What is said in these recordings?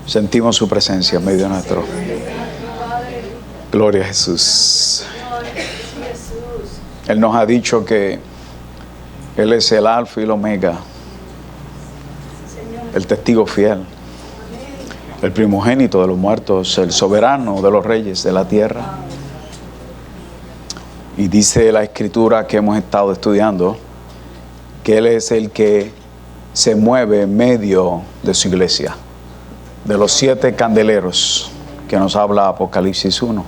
Sentimos su presencia en medio nuestro. Gloria a Jesús. Él nos ha dicho que Él es el Alfa y el Omega, el testigo fiel, el primogénito de los muertos, el soberano de los reyes de la tierra. Y dice la Escritura que hemos estado estudiando que Él es el que se mueve en medio de su iglesia, de los 7 candeleros que nos habla Apocalipsis 1.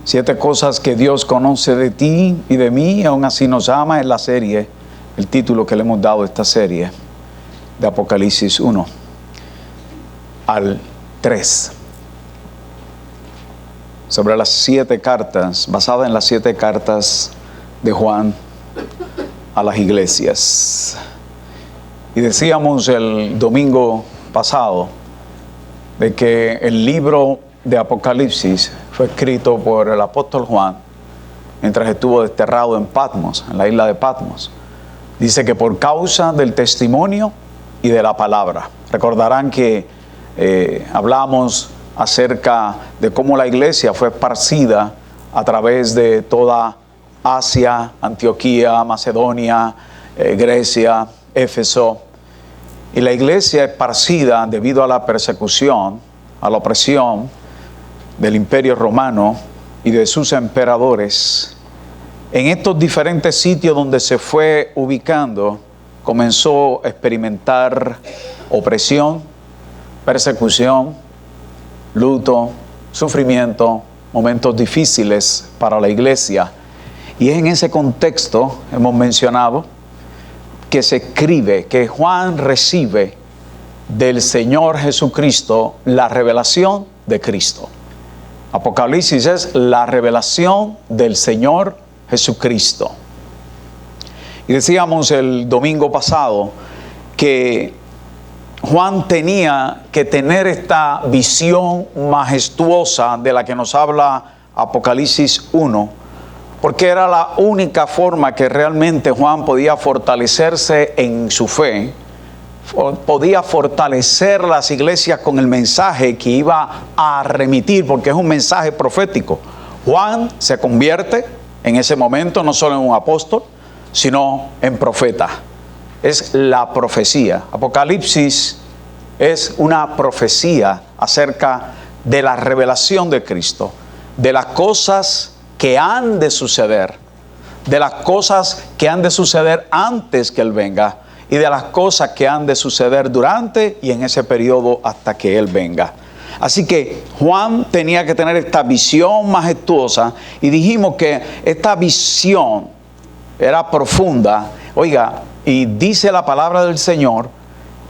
7 cosas que Dios conoce de ti y de mí, y aún así nos ama. En la serie, el título que le hemos dado a esta serie, de Apocalipsis 1 al 3. Sobre las 7 cartas, basada en las 7 cartas de Juan a las iglesias. Y decíamos el domingo pasado de que el libro de Apocalipsis fue escrito por el apóstol Juan mientras estuvo desterrado en Patmos, en la isla de Patmos. Dice que por causa del testimonio y de la palabra. Recordarán que hablamos acerca de cómo la iglesia fue esparcida a través de toda Asia, Antioquía, Macedonia, Grecia, Éfeso. Y la iglesia esparcida debido a la persecución, a la opresión del Imperio Romano y de sus emperadores, en estos diferentes sitios donde se fue ubicando, comenzó a experimentar opresión, persecución, luto, sufrimiento, momentos difíciles para la iglesia. Y es en ese contexto, hemos mencionado, que se escribe, que Juan recibe del Señor Jesucristo la revelación de Cristo. Apocalipsis es la revelación del Señor Jesucristo. Y decíamos el domingo pasado que Juan tenía que tener esta visión majestuosa de la que nos habla Apocalipsis 1, porque era la única forma que realmente Juan podía fortalecerse en su fe, podía fortalecer las iglesias con el mensaje que iba a remitir, porque es un mensaje profético. Juan se convierte en ese momento no solo en un apóstol, sino en profeta. Es la profecía. Apocalipsis es una profecía acerca de la revelación de Cristo, de las cosas que han de suceder, de las cosas que han de suceder antes que Él venga y de las cosas que han de suceder durante y en ese periodo hasta que Él venga. Así que Juan tenía que tener esta visión majestuosa y dijimos que esta visión era profunda. Oiga, y dice la palabra del Señor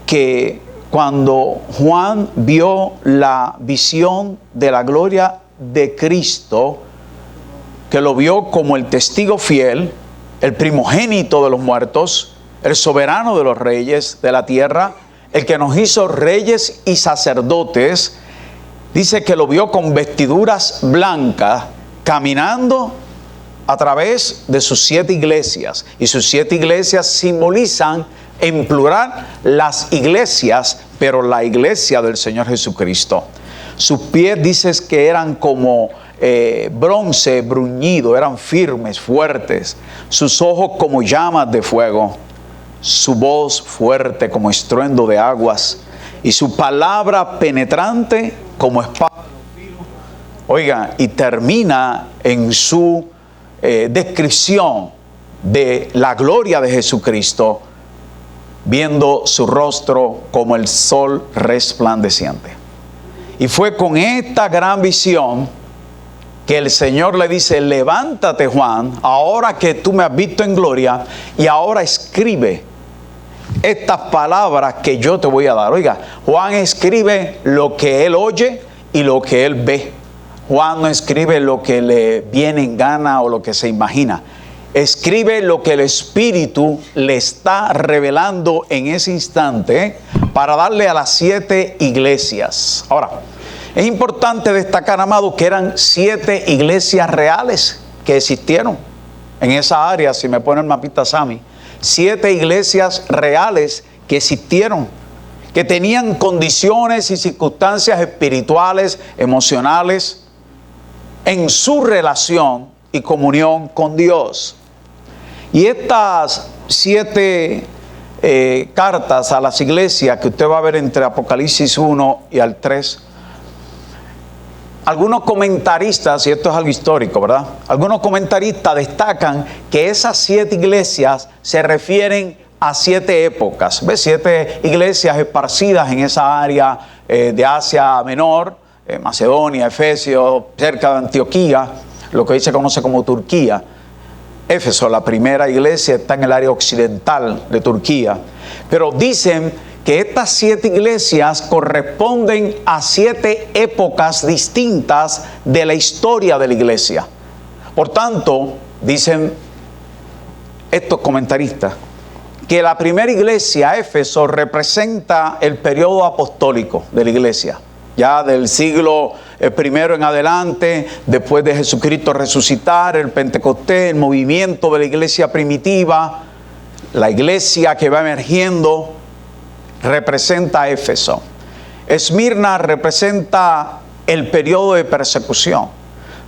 que cuando Juan vio la visión de la gloria de Cristo, que lo vio como el testigo fiel, el primogénito de los muertos, el soberano de los reyes de la tierra, el que nos hizo reyes y sacerdotes, dice que lo vio con vestiduras blancas, caminando a través de sus 7 iglesias. Y sus 7 iglesias simbolizan en plural las iglesias, pero la iglesia del Señor Jesucristo. Sus pies dices que eran como bronce bruñido, eran firmes, fuertes. Sus ojos como llamas de fuego. Su voz fuerte como estruendo de aguas. Y su palabra penetrante como espada de filo. Oiga, y termina en su descripción de la gloria de Jesucristo, viendo su rostro como el sol resplandeciente. Y fue con esta gran visión que el Señor le dice: levántate, Juan, ahora que tú me has visto en gloria, y ahora escribe estas palabras que yo te voy a dar. Oiga, Juan escribe lo que él oye y lo que él ve. Juan no escribe lo que le viene en gana o lo que se imagina. Escribe lo que el Espíritu le está revelando en ese instante para darle a las 7 iglesias. Ahora, es importante destacar, amado, que eran 7 iglesias reales que existieron en esa área. Si me pone el mapita, Sammy, 7 iglesias reales que existieron. que tenían condiciones y circunstancias espirituales, emocionales, en su relación y comunión con Dios. Y estas 7 cartas a las iglesias que usted va a ver entre Apocalipsis 1 y al 3, algunos comentaristas, y esto es algo histórico, ¿verdad? Algunos comentaristas destacan que esas 7 iglesias se refieren a 7 épocas. ¿Ves? 7 iglesias esparcidas en esa área de Asia Menor, Macedonia, Efesio, cerca de Antioquía, lo que hoy se conoce como Turquía. Éfeso, la primera iglesia, está en el área occidental de Turquía. Pero dicen que estas 7 iglesias corresponden a 7 épocas distintas de la historia de la iglesia. Por tanto, dicen estos comentaristas, que la primera iglesia, Éfeso, representa el periodo apostólico de la iglesia. Ya del siglo I en adelante, después de Jesucristo resucitar, el Pentecostés, el movimiento de la iglesia primitiva, la iglesia que va emergiendo, representa a Éfeso. Esmirna representa el periodo de persecución.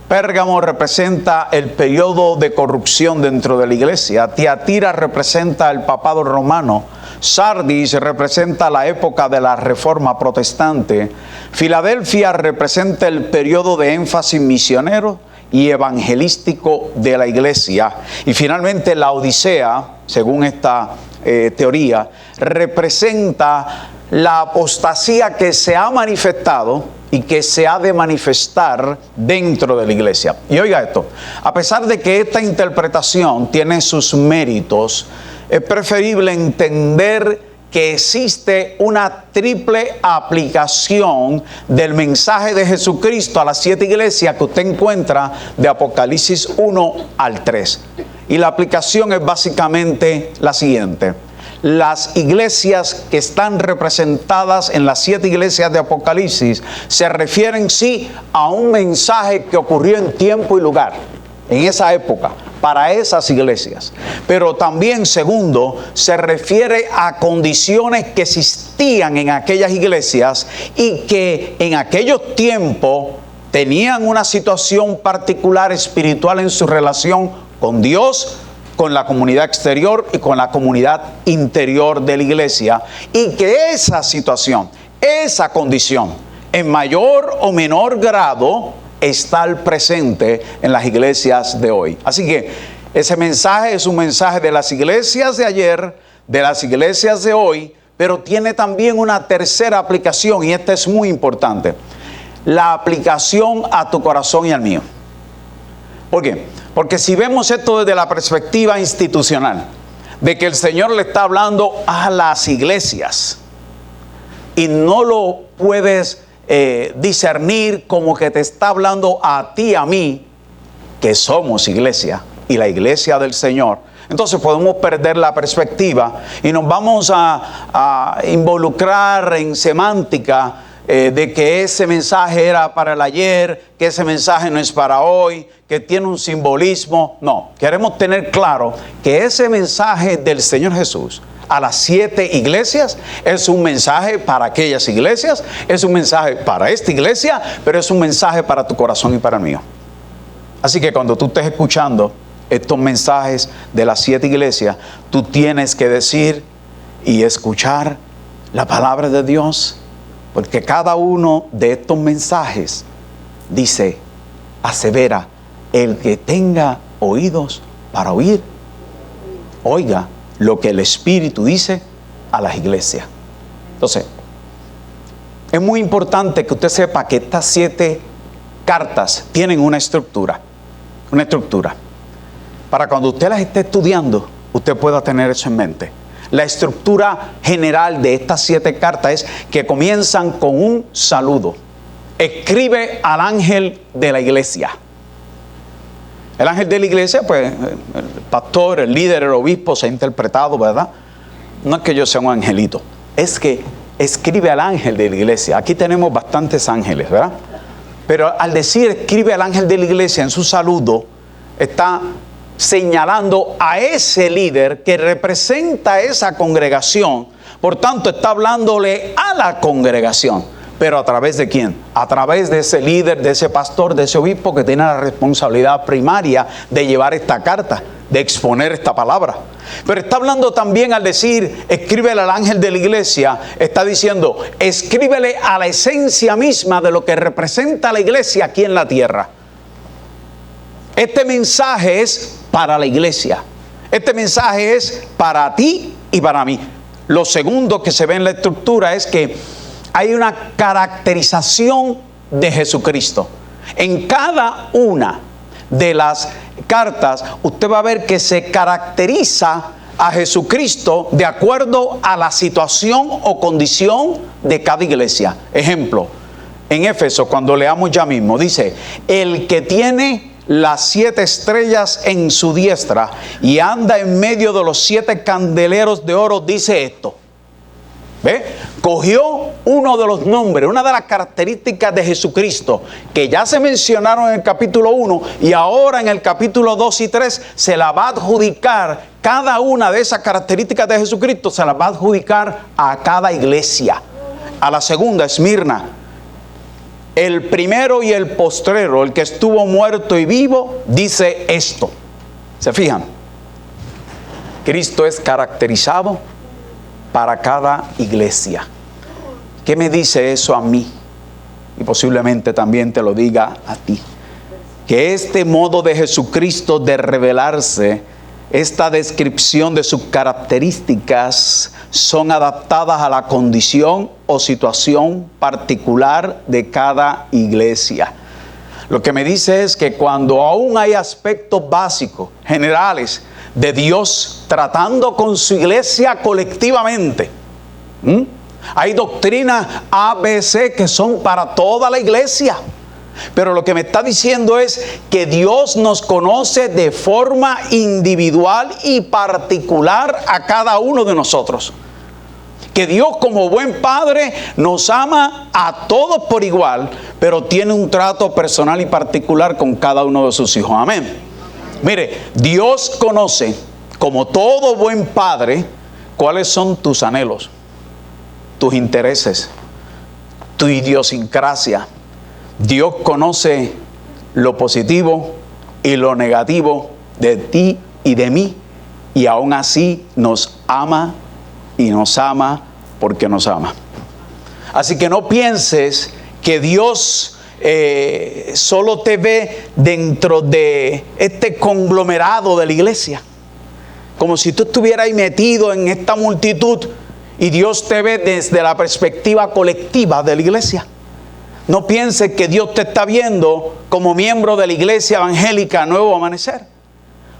Pérgamo representa el periodo de corrupción dentro de la iglesia. Tiatira representa el papado romano. Sardis representa la época de la reforma protestante. Filadelfia representa el periodo de énfasis misionero y evangelístico de la iglesia. Y finalmente la Odisea, según esta teoría, representa la apostasía que se ha manifestado y que se ha de manifestar dentro de la iglesia. Y oiga esto, a pesar de que esta interpretación tiene sus méritos, es preferible entender que existe una triple aplicación del mensaje de Jesucristo a las 7 iglesias que usted encuentra de Apocalipsis 1 al 3. Y la aplicación es básicamente la siguiente. Las iglesias que están representadas en las 7 iglesias de Apocalipsis se refieren sí a un mensaje que ocurrió en tiempo y lugar, en esa época, para esas iglesias. Pero también, segundo, se refiere a condiciones que existían en aquellas iglesias y que en aquellos tiempos tenían una situación particular espiritual en su relación con Dios, con la comunidad exterior y con la comunidad interior de la iglesia, y que esa situación, esa condición, en mayor o menor grado, está al presente en las iglesias de hoy. Así que ese mensaje es un mensaje de las iglesias de ayer, de las iglesias de hoy, pero tiene también una tercera aplicación, y esta es muy importante: la aplicación a tu corazón y al mío. ¿Por qué? Porque si vemos esto desde la perspectiva institucional, de que el Señor le está hablando a las iglesias, y no lo puedes discernir como que te está hablando a ti, a mí, que somos iglesia y la iglesia del Señor, entonces podemos perder la perspectiva y nos vamos a involucrar en semántica de que ese mensaje era para el ayer, que ese mensaje no es para hoy, que tiene un simbolismo. No, queremos tener claro que ese mensaje del Señor Jesús a las 7 iglesias es un mensaje para aquellas iglesias, es un mensaje para esta iglesia, pero es un mensaje para tu corazón y para el mío. Así que cuando tú estés escuchando estos mensajes de las 7 iglesias, tú tienes que decir y escuchar la palabra de Dios, porque cada uno de estos mensajes dice, asevera, el que tenga oídos para oír, oiga lo que el Espíritu dice a las iglesias. Entonces, es muy importante que usted sepa que estas 7 cartas tienen una estructura. Una estructura. Para cuando usted las esté estudiando, usted pueda tener eso en mente. La estructura general de estas 7 cartas es que comienzan con un saludo. Escribe al ángel de la iglesia. El ángel de la iglesia, pues, el pastor, el líder, el obispo se ha interpretado, ¿verdad? No es que yo sea un angelito, es que escribe al ángel de la iglesia. Aquí tenemos bastantes ángeles, ¿verdad? Pero al decir escribe al ángel de la iglesia en su saludo, está señalando a ese líder que representa a esa congregación, Por tanto, está hablándole a la congregación. ¿Pero a través de quién? A través de ese líder, de ese pastor, de ese obispo que tiene la responsabilidad primaria de llevar esta carta, de exponer esta palabra. Pero está hablando también al decir, escríbele al ángel de la iglesia, está diciendo, escríbele a la esencia misma de lo que representa la iglesia aquí en la tierra. Este mensaje es para la iglesia. Este mensaje es para ti y para mí. Lo segundo que se ve en la estructura es que hay una caracterización de Jesucristo. En cada una de las cartas, usted va a ver que se caracteriza a Jesucristo de acuerdo a la situación o condición de cada iglesia. Ejemplo, en Éfeso, cuando leamos ya mismo, dice, el que tiene las 7 estrellas en su diestra y anda en medio de los 7 candeleros de oro, dice esto. ¿Ve? Cogió uno de los nombres, una de las características de Jesucristo que ya se mencionaron en el capítulo 1 y ahora en el capítulo 2 y 3 se la va a adjudicar, cada una de esas características de Jesucristo se las va a adjudicar a cada iglesia. A la segunda, Esmirna, el primero y el postrero, el que estuvo muerto y vivo, dice esto. ¿Se fijan? Cristo es caracterizado para cada iglesia. ¿Qué me dice eso a mí? Y posiblemente también te lo diga a ti. Que este modo de Jesucristo de revelarse, esta descripción de sus características, son adaptadas a la condición o situación particular de cada iglesia. Lo que me dice es que cuando aún hay aspectos básicos, generales, de Dios tratando con su iglesia colectivamente, hay doctrinas A, B, C que son para toda la iglesia. Pero lo que me está diciendo es que Dios nos conoce de forma individual y particular a cada uno de nosotros. Que Dios, como buen padre, nos ama a todos por igual, pero tiene un trato personal y particular con cada uno de sus hijos. Amén. Mire, Dios conoce, como todo buen padre, cuáles son tus anhelos, tus intereses, tu idiosincrasia. Dios conoce lo positivo y lo negativo de ti y de mí, y aún así nos ama y nos ama porque nos ama. Así que no pienses que Dios solo te ve dentro de este conglomerado de la iglesia, como si tú estuvieras ahí metido en esta multitud y Dios te ve desde la perspectiva colectiva de la iglesia. No pienses que Dios te está viendo como miembro de la iglesia evangélica Nuevo Amanecer.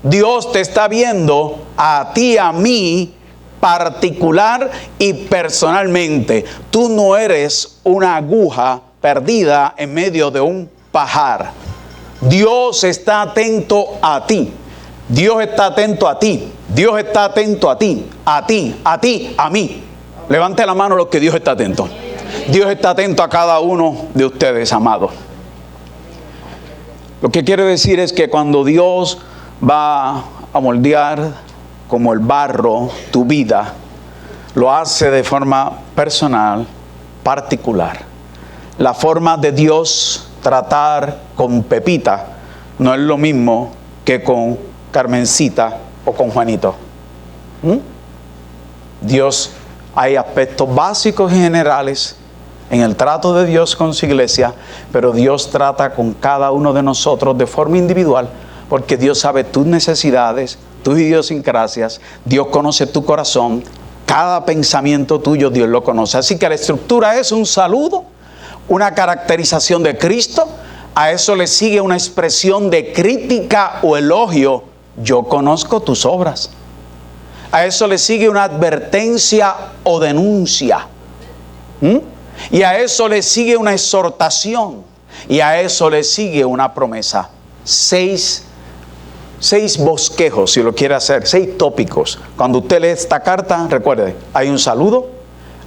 Dios te está viendo a ti, a mí, particular y personalmente. Tú no eres una aguja perdida en medio de un pajar. Dios está atento a ti. Dios está atento a ti. Dios está atento a ti. A ti, a ti, a mí. Levante la mano los que Dios está atento. Dios está atento a cada uno de ustedes, amados. Lo que quiere decir es que cuando Dios va a moldear como el barro tu vida, lo hace de forma personal, particular. La forma de Dios tratar con Pepita no es lo mismo que con Carmencita o con Juanito. Dios, hay aspectos básicos y generales en el trato de Dios con su iglesia, pero Dios trata con cada uno de nosotros de forma individual, porque Dios sabe tus necesidades, tus idiosincrasias. Dios conoce tu corazón, cada pensamiento tuyo Dios lo conoce. Así que la estructura es un saludo, una caracterización de Cristo, a eso le sigue una expresión de crítica o elogio: yo conozco tus obras. A eso le sigue una advertencia o denuncia. Y a eso le sigue una exhortación. Y a eso le sigue una promesa. Seis bosquejos, si lo quiere hacer, 6 tópicos. Cuando usted lee esta carta, recuerde, hay un saludo,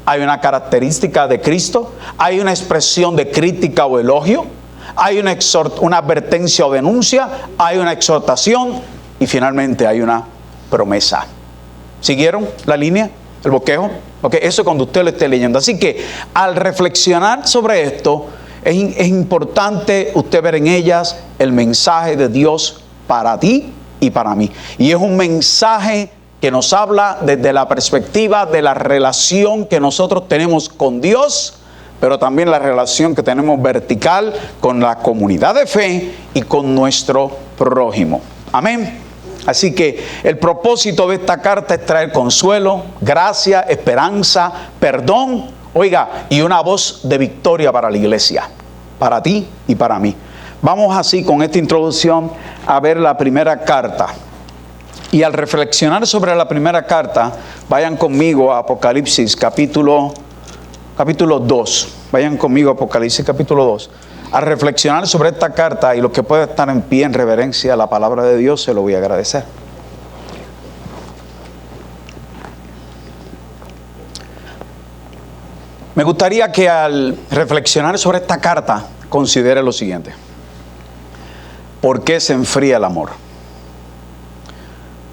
hay una característica de Cristo, hay una expresión de crítica o elogio, hay una advertencia o denuncia, hay una exhortación y finalmente hay una promesa. ¿Siguieron la línea? El bosquejo. Okay, eso es cuando usted lo esté leyendo. Así que al reflexionar sobre esto, es importante usted ver en ellas el mensaje de Dios para ti y para mí. Y es un mensaje que nos habla desde la perspectiva de la relación que nosotros tenemos con Dios, pero también la relación que tenemos vertical con la comunidad de fe y con nuestro prójimo. Amén. Así que el propósito de esta carta es traer consuelo, gracia, esperanza, perdón, oiga, y una voz de victoria para la iglesia, para ti y para mí. Vamos así con esta introducción a ver la primera carta. Y al reflexionar sobre la primera carta, vayan conmigo a Apocalipsis capítulo 2. Vayan conmigo a Apocalipsis capítulo 2. Al reflexionar sobre esta carta y lo que puede estar en pie en reverencia a la palabra de Dios, se lo voy a agradecer. Me gustaría que al reflexionar sobre esta carta, considere lo siguiente. ¿Por qué se enfría el amor?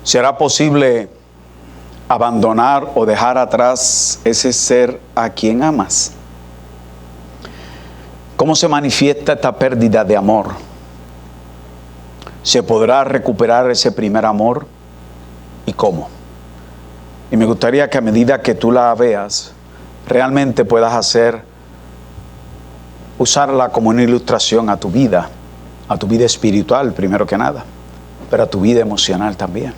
¿Será posible abandonar o dejar atrás ese ser a quien amas? ¿Cómo se manifiesta esta pérdida de amor? ¿Se podrá recuperar ese primer amor? ¿Y cómo? Y me gustaría que a medida que tú la veas, realmente puedas usarla como una ilustración a tu vida espiritual primero que nada, pero a tu vida emocional también.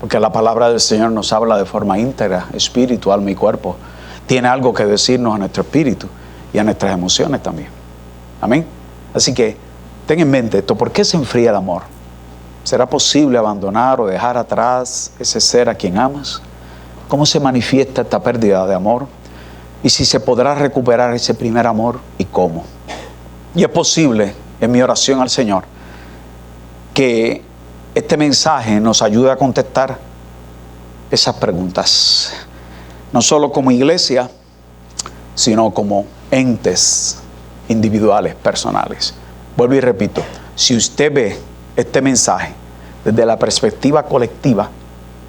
Porque la palabra del Señor nos habla de forma íntegra, espíritu, alma y cuerpo. Tiene algo que decirnos a nuestro espíritu y a nuestras emociones también. Amén. Así que ten en mente esto. ¿Por qué se enfría el amor? ¿Será posible abandonar o dejar atrás ese ser a quien amas? ¿Cómo se manifiesta esta pérdida de amor? Y si se podrá recuperar ese primer amor, ¿y cómo? Y es posible, en mi oración al Señor, que este mensaje nos ayude a contestar esas preguntas. No solo como iglesia, sino como entes individuales, personales. Vuelvo y repito, si usted ve este mensaje desde la perspectiva colectiva,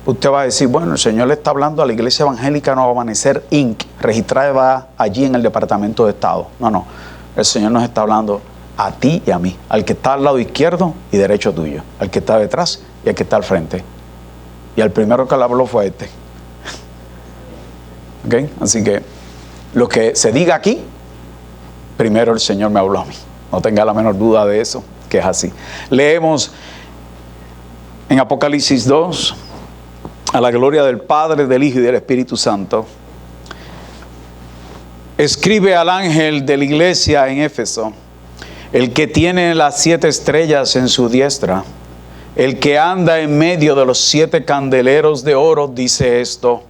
usted va a decir, bueno, el Señor le está hablando a la Iglesia Evangélica Nuevo Amanecer Inc., registrada allí en el Departamento de Estado. No, el Señor nos está hablando a ti y a mí, al que está al lado izquierdo y derecho tuyo, al que está detrás y al que está al frente. Y al primero que le habló fue este. ¿Ok? Así que lo que se diga aquí, primero el Señor me habló a mí. No tenga la menor duda de eso, que es así. Leemos en Apocalipsis 2, a la gloria del Padre, del Hijo y del Espíritu Santo. Escribe al ángel de la iglesia en Éfeso, el que tiene las 7 estrellas en su diestra, el que anda en medio de los 7 candeleros de oro, dice esto: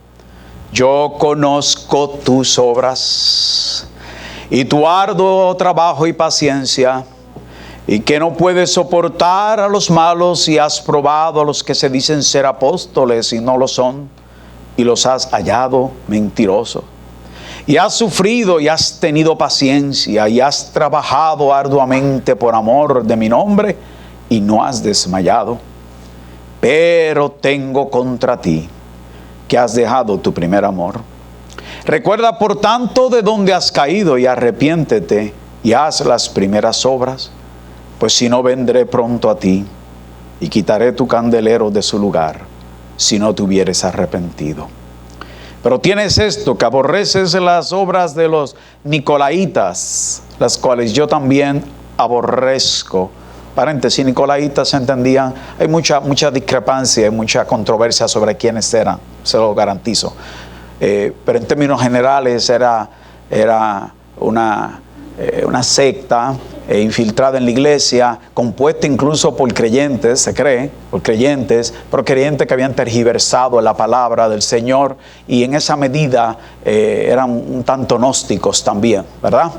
yo conozco tus obras y tu arduo trabajo y paciencia, y que no puedes soportar a los malos, y has probado a los que se dicen ser apóstoles y no lo son, y los has hallado mentirosos. Y has sufrido y has tenido paciencia y has trabajado arduamente por amor de mi nombre y no has desmayado. Pero tengo contra ti que has dejado tu primer amor. Recuerda por tanto de dónde has caído y arrepiéntete y haz las primeras obras, pues si no vendré pronto a ti y quitaré tu candelero de su lugar si no te hubieres arrepentido. Pero tienes esto, que aborreces las obras de los nicolaitas, las cuales yo también aborrezco. Paréntesis, nicolaitas se entendían, hay mucha discrepancia, hay mucha controversia sobre quiénes eran, se lo garantizo. Pero en términos generales era una secta infiltrada en la iglesia, compuesta incluso por creyentes, se cree, por creyentes, pero creyentes que habían tergiversado la palabra del Señor, y en esa medida eran un tanto gnósticos también, ¿verdad?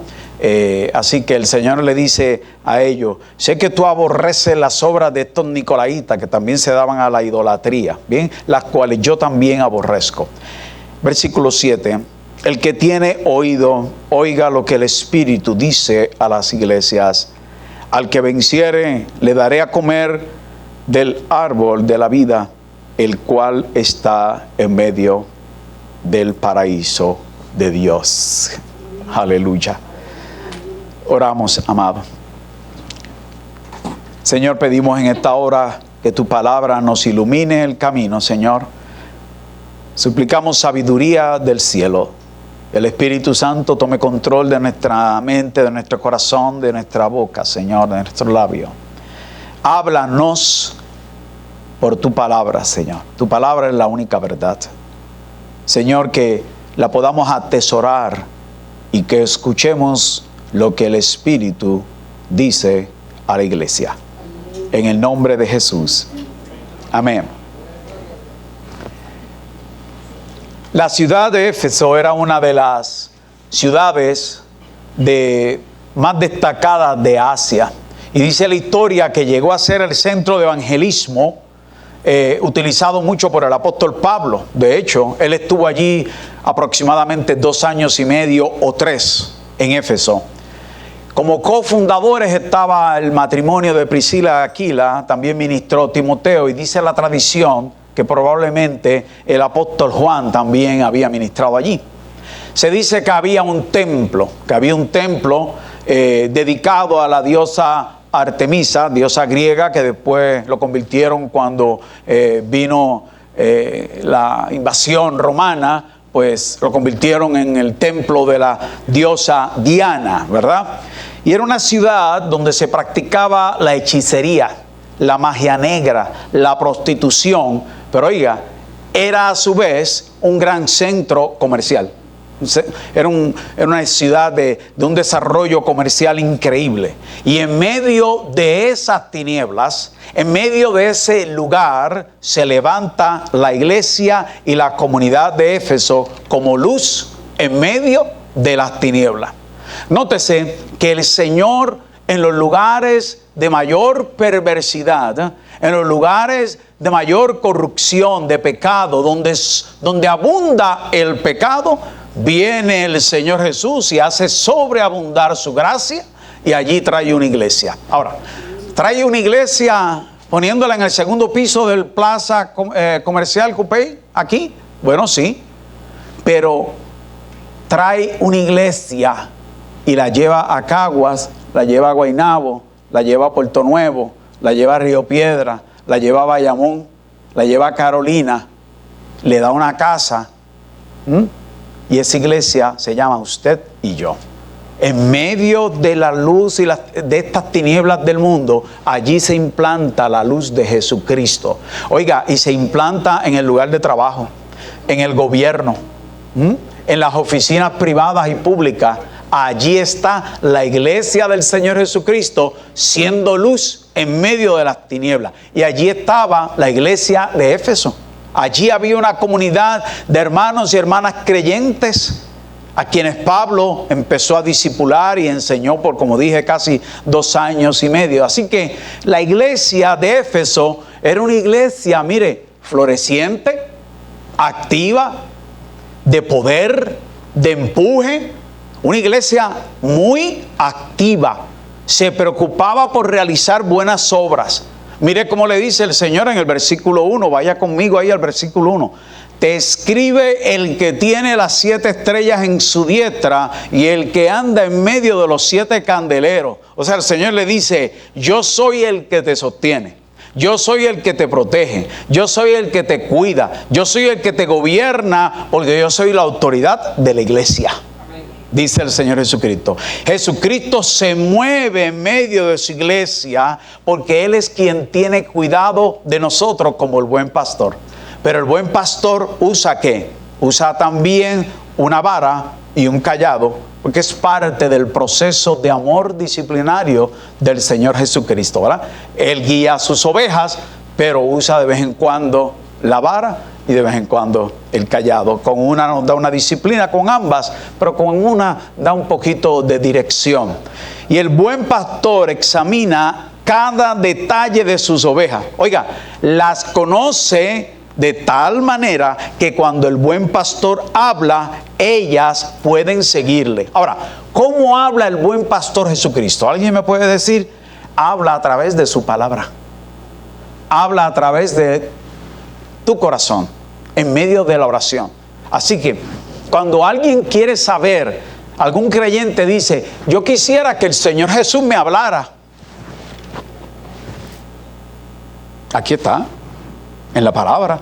Así que el Señor le dice a ellos: sé que tú aborreces las obras de estos nicolaitas que también se daban a la idolatría, bien, las cuales yo también aborrezco. Versículo 7. El que tiene oído, oiga lo que el Espíritu dice a las iglesias. Al que venciere, le daré a comer del árbol de la vida, el cual está en medio del paraíso de Dios. Aleluya. Oramos, amado. Señor, pedimos en esta hora que tu palabra nos ilumine el camino, Señor. Suplicamos sabiduría del cielo. El Espíritu Santo tome control de nuestra mente, de nuestro corazón, de nuestra boca, Señor, de nuestro labio. Háblanos por tu palabra, Señor. Tu palabra es la única verdad. Señor, que la podamos atesorar y que escuchemos lo que el Espíritu dice a la iglesia. En el nombre de Jesús. Amén. La ciudad de Éfeso era una de las ciudades más destacadas de Asia. Y dice la historia que llegó a ser el centro de evangelismo utilizado mucho por el apóstol Pablo. De hecho, él estuvo allí aproximadamente 2 años y medio o 3 en Éfeso. Como cofundadores estaba el matrimonio de Priscila y Aquila, también ministró Timoteo, y dice la tradición que probablemente el apóstol Juan también había ministrado allí. Se dice que había un templo dedicado a la diosa Artemisa, diosa griega, que después lo convirtieron cuando vino la invasión romana, pues lo convirtieron en el templo de la diosa Diana, ¿verdad? Y era una ciudad donde se practicaba la hechicería, la magia negra, la prostitución, pero oiga, era a su vez un gran centro comercial. Era una ciudad de un desarrollo comercial increíble. Y en medio de esas tinieblas, en medio de ese lugar, se levanta la iglesia y la comunidad de Éfeso como luz en medio de las tinieblas. Nótese que el Señor, en los lugares de mayor perversidad, en los lugares de mayor corrupción, de pecado, donde abunda el pecado, viene el Señor Jesús y hace sobreabundar su gracia, y allí trae una iglesia. Ahora, trae una iglesia poniéndola en el segundo piso del Plaza Comercial Coupey, aquí. Bueno, sí, pero trae una iglesia y la lleva a Caguas, la lleva a Guaynabo, la lleva a Puerto Nuevo, la lleva a Río Piedra, la lleva a Bayamón, la lleva a Carolina, le da una casa. Y esa iglesia se llama Usted y Yo. En medio de la luz y de estas tinieblas del mundo, allí se implanta la luz de Jesucristo. Oiga, y se implanta en el lugar de trabajo, en el gobierno, en las oficinas privadas y públicas. Allí está la iglesia del Señor Jesucristo siendo luz en medio de las tinieblas. Y allí estaba la iglesia de Éfeso. Allí había una comunidad de hermanos y hermanas creyentes a quienes Pablo empezó a discipular y enseñó por, como dije, casi 2 años y medio. Así que la iglesia de Éfeso era una iglesia, mire, floreciente, activa, de poder, de empuje. Una iglesia muy activa. Se preocupaba por realizar buenas obras. Mire cómo le dice el Señor en el versículo 1. Vaya conmigo ahí al versículo 1. Te escribe el que tiene las 7 estrellas en su diestra y el que anda en medio de los 7 candeleros. O sea, el Señor le dice, yo soy el que te sostiene. Yo soy el que te protege. Yo soy el que te cuida. Yo soy el que te gobierna, porque yo soy la autoridad de la iglesia. Dice el Señor Jesucristo. Jesucristo se mueve en medio de su iglesia porque Él es quien tiene cuidado de nosotros como el buen pastor. Pero el buen pastor usa ¿qué? Usa también una vara y un cayado, porque es parte del proceso de amor disciplinario del Señor Jesucristo, ¿verdad? Él guía a sus ovejas, pero usa de vez en cuando la vara y de vez en cuando el cayado. Con una nos da una disciplina, con ambas, pero con una da un poquito de dirección. Y el buen pastor examina cada detalle de sus ovejas. Oiga, las conoce de tal manera que cuando el buen pastor habla, ellas pueden seguirle. Ahora, ¿cómo habla el buen pastor Jesucristo? ¿Alguien me puede decir? Habla a través de su palabra. Habla a través de tu corazón, en medio de la oración. Así que cuando alguien quiere saber, algún creyente dice, yo quisiera que el Señor Jesús me hablara. Aquí está, en la palabra.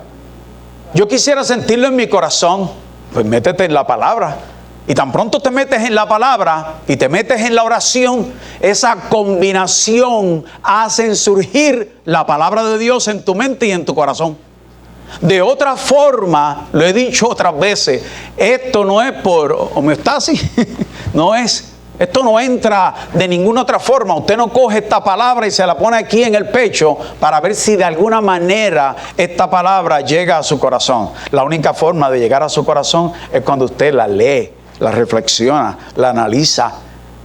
Yo quisiera sentirlo en mi corazón. Pues métete en la palabra. Y tan pronto te metes en la palabra y te metes en la oración, esa combinación hace surgir la palabra de Dios en tu mente y en tu corazón. De otra forma, lo he dicho otras veces, esto no es por homeostasis, esto no entra de ninguna otra forma. Usted no coge esta palabra y se la pone aquí en el pecho para ver si de alguna manera esta palabra llega a su corazón. La única forma de llegar a su corazón es cuando usted la lee, la reflexiona, la analiza,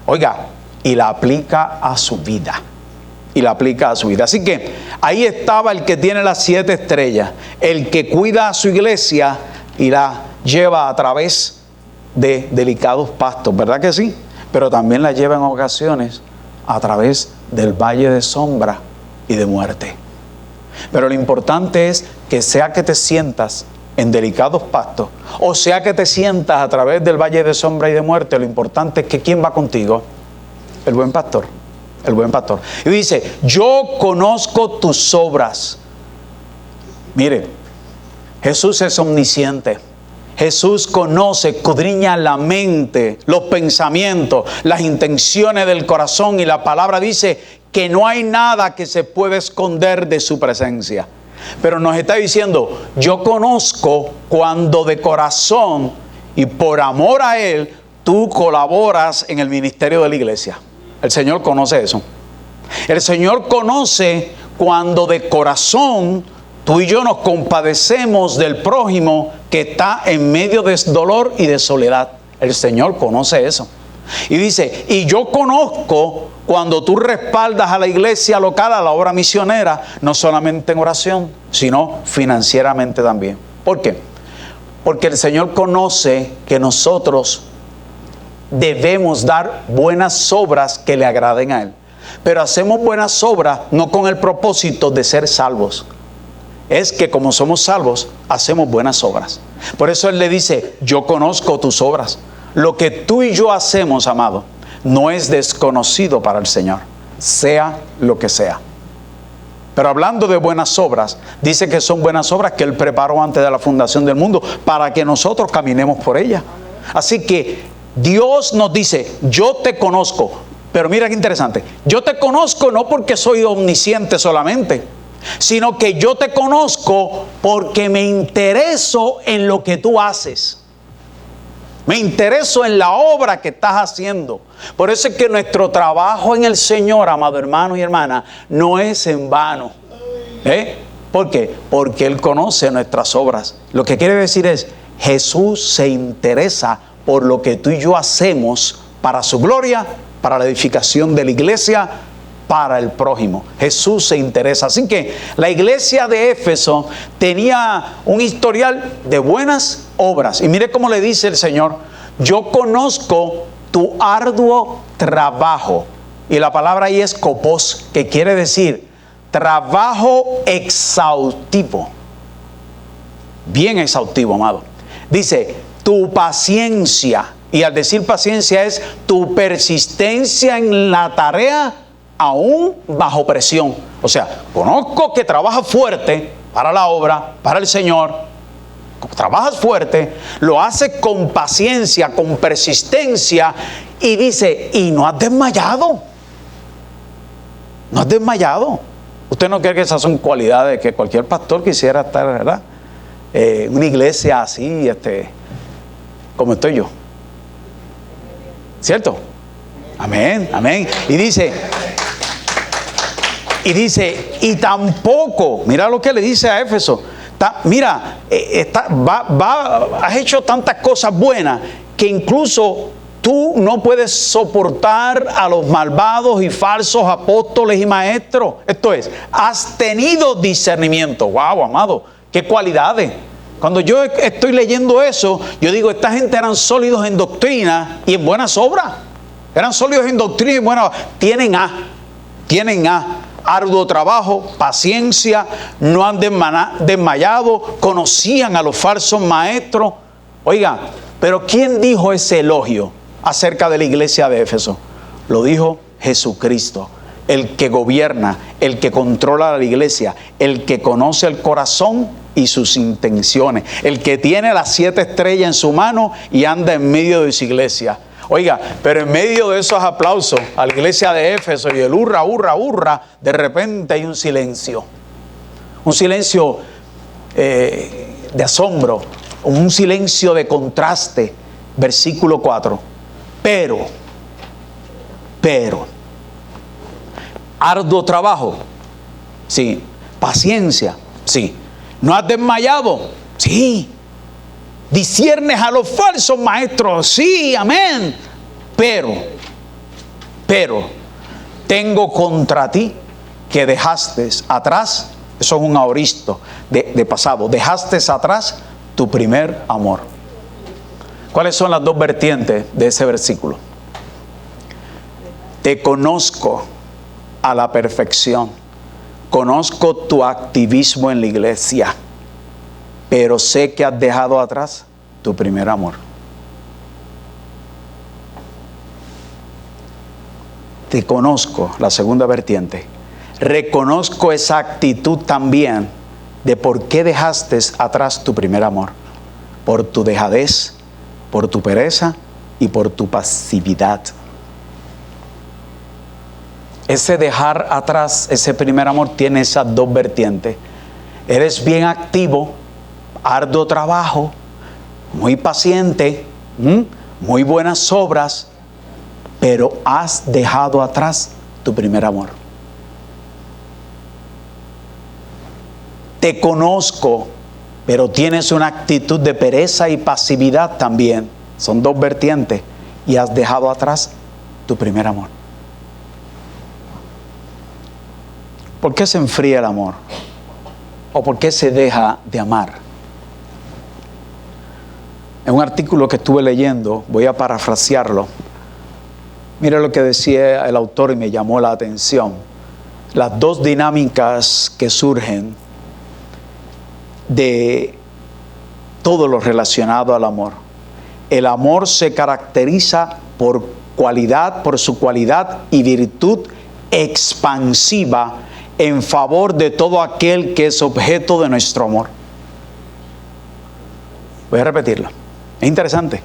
oiga, y la aplica a su vida. Así que ahí estaba el que tiene las 7 estrellas, el que cuida a su iglesia y la lleva a través de delicados pastos, ¿verdad que sí? Pero también la lleva en ocasiones a través del valle de sombra y de muerte. Pero lo importante es que sea que te sientas en delicados pastos, o sea que te sientas a través del valle de sombra y de muerte, lo importante es que ¿quién va contigo? El buen pastor. El buen pastor. Y dice, yo conozco tus obras. Mire, Jesús es omnisciente. Jesús conoce, escudriña la mente, los pensamientos, las intenciones del corazón, y la palabra dice que no hay nada que se pueda esconder de su presencia. Pero nos está diciendo, yo conozco cuando de corazón y por amor a Él, tú colaboras en el ministerio de la iglesia. El Señor conoce eso. El Señor conoce cuando de corazón tú y yo nos compadecemos del prójimo que está en medio de dolor y de soledad. El Señor conoce eso. Y dice, y yo conozco cuando tú respaldas a la iglesia local, a la obra misionera, no solamente en oración, sino financieramente también. ¿Por qué? Porque el Señor conoce que nosotros debemos dar buenas obras que le agraden a Él. Pero hacemos buenas obras no con el propósito de ser salvos. Es que como somos salvos, hacemos buenas obras. Por eso Él le dice, yo conozco tus obras. Lo que tú y yo hacemos, amado, no es desconocido para el Señor, sea lo que sea. Pero hablando de buenas obras, dice que son buenas obras que Él preparó antes de la fundación del mundo para que nosotros caminemos por ellas. Así que Dios nos dice, yo te conozco. Pero mira qué interesante, yo te conozco no porque soy omnisciente solamente, sino que yo te conozco porque me intereso en lo que tú haces. Me intereso en la obra que estás haciendo. Por eso es que nuestro trabajo en el Señor, amado hermano y hermana, no es en vano. ¿Por qué? Porque Él conoce nuestras obras. Lo que quiere decir es, Jesús se interesa por lo que tú y yo hacemos para su gloria, para la edificación de la iglesia, para el prójimo. Jesús se interesa. Así que la iglesia de Éfeso tenía un historial de buenas obras. Y mire cómo le dice el Señor, yo conozco tu arduo trabajo. Y la palabra ahí es kopos, que quiere decir trabajo exhaustivo. Bien exhaustivo, amado. Dice, tu paciencia. Y al decir paciencia es tu persistencia en la tarea aún bajo presión. O sea, conozco que trabajas fuerte para la obra, para el Señor. Trabajas fuerte, lo haces con paciencia, con persistencia. Y dice, y no has desmayado. No has desmayado. ¿Usted no cree que esas son cualidades que cualquier pastor quisiera estar, verdad? Una iglesia así, como estoy yo. ¿Cierto? Amén, amén. Y dice, y tampoco, mira lo que le dice a Éfeso. Mira, has hecho tantas cosas buenas que incluso tú no puedes soportar a los malvados y falsos apóstoles y maestros. Esto es, has tenido discernimiento. Wow, amado, qué cualidades. Cuando yo estoy leyendo eso, yo digo, esta gente eran sólidos en doctrina y en buenas obras. Eran sólidos en doctrina y en buenas obras. Tienen arduo trabajo, paciencia, no han desmayado, conocían a los falsos maestros. Oiga, pero ¿quién dijo ese elogio acerca de la iglesia de Éfeso? Lo dijo Jesucristo, el que gobierna, el que controla la iglesia, el que conoce el corazón y sus intenciones, el que tiene las 7 estrellas en su mano y anda en medio de su iglesia. Oiga, pero en medio de esos aplausos a la iglesia de Éfeso y el hurra, hurra, hurra, de repente hay un silencio de asombro, un silencio de contraste. Versículo 4. Pero, arduo trabajo, sí. Paciencia, sí. ¿No has desmayado? Sí. ¿Disciernes a los falsos maestros? Sí, amén. Pero, tengo contra ti que dejaste atrás, eso es un aoristo de pasado, dejaste atrás tu primer amor. ¿Cuáles son las dos vertientes de ese versículo? Te conozco a la perfección, conozco tu activismo en la iglesia, pero sé que has dejado atrás tu primer amor. Te conozco, la segunda vertiente. Reconozco esa actitud también de por qué dejaste atrás tu primer amor. Por tu dejadez, por tu pereza y por tu pasividad. Ese dejar atrás, ese primer amor tiene esas dos vertientes. Eres bien activo, arduo trabajo, muy paciente, muy buenas obras, pero has dejado atrás tu primer amor. Te conozco, pero tienes una actitud de pereza y pasividad también. Son dos vertientes y has dejado atrás tu primer amor. ¿Por qué se enfría el amor? ¿O por qué se deja de amar? En un artículo que estuve leyendo, voy a parafrasearlo. Mira lo que decía el autor y me llamó la atención. Las dos dinámicas que surgen de todo lo relacionado al amor. El amor se caracteriza por su cualidad y virtud expansiva en favor de todo aquel que es objeto de nuestro amor. Voy a repetirlo. Es interesante.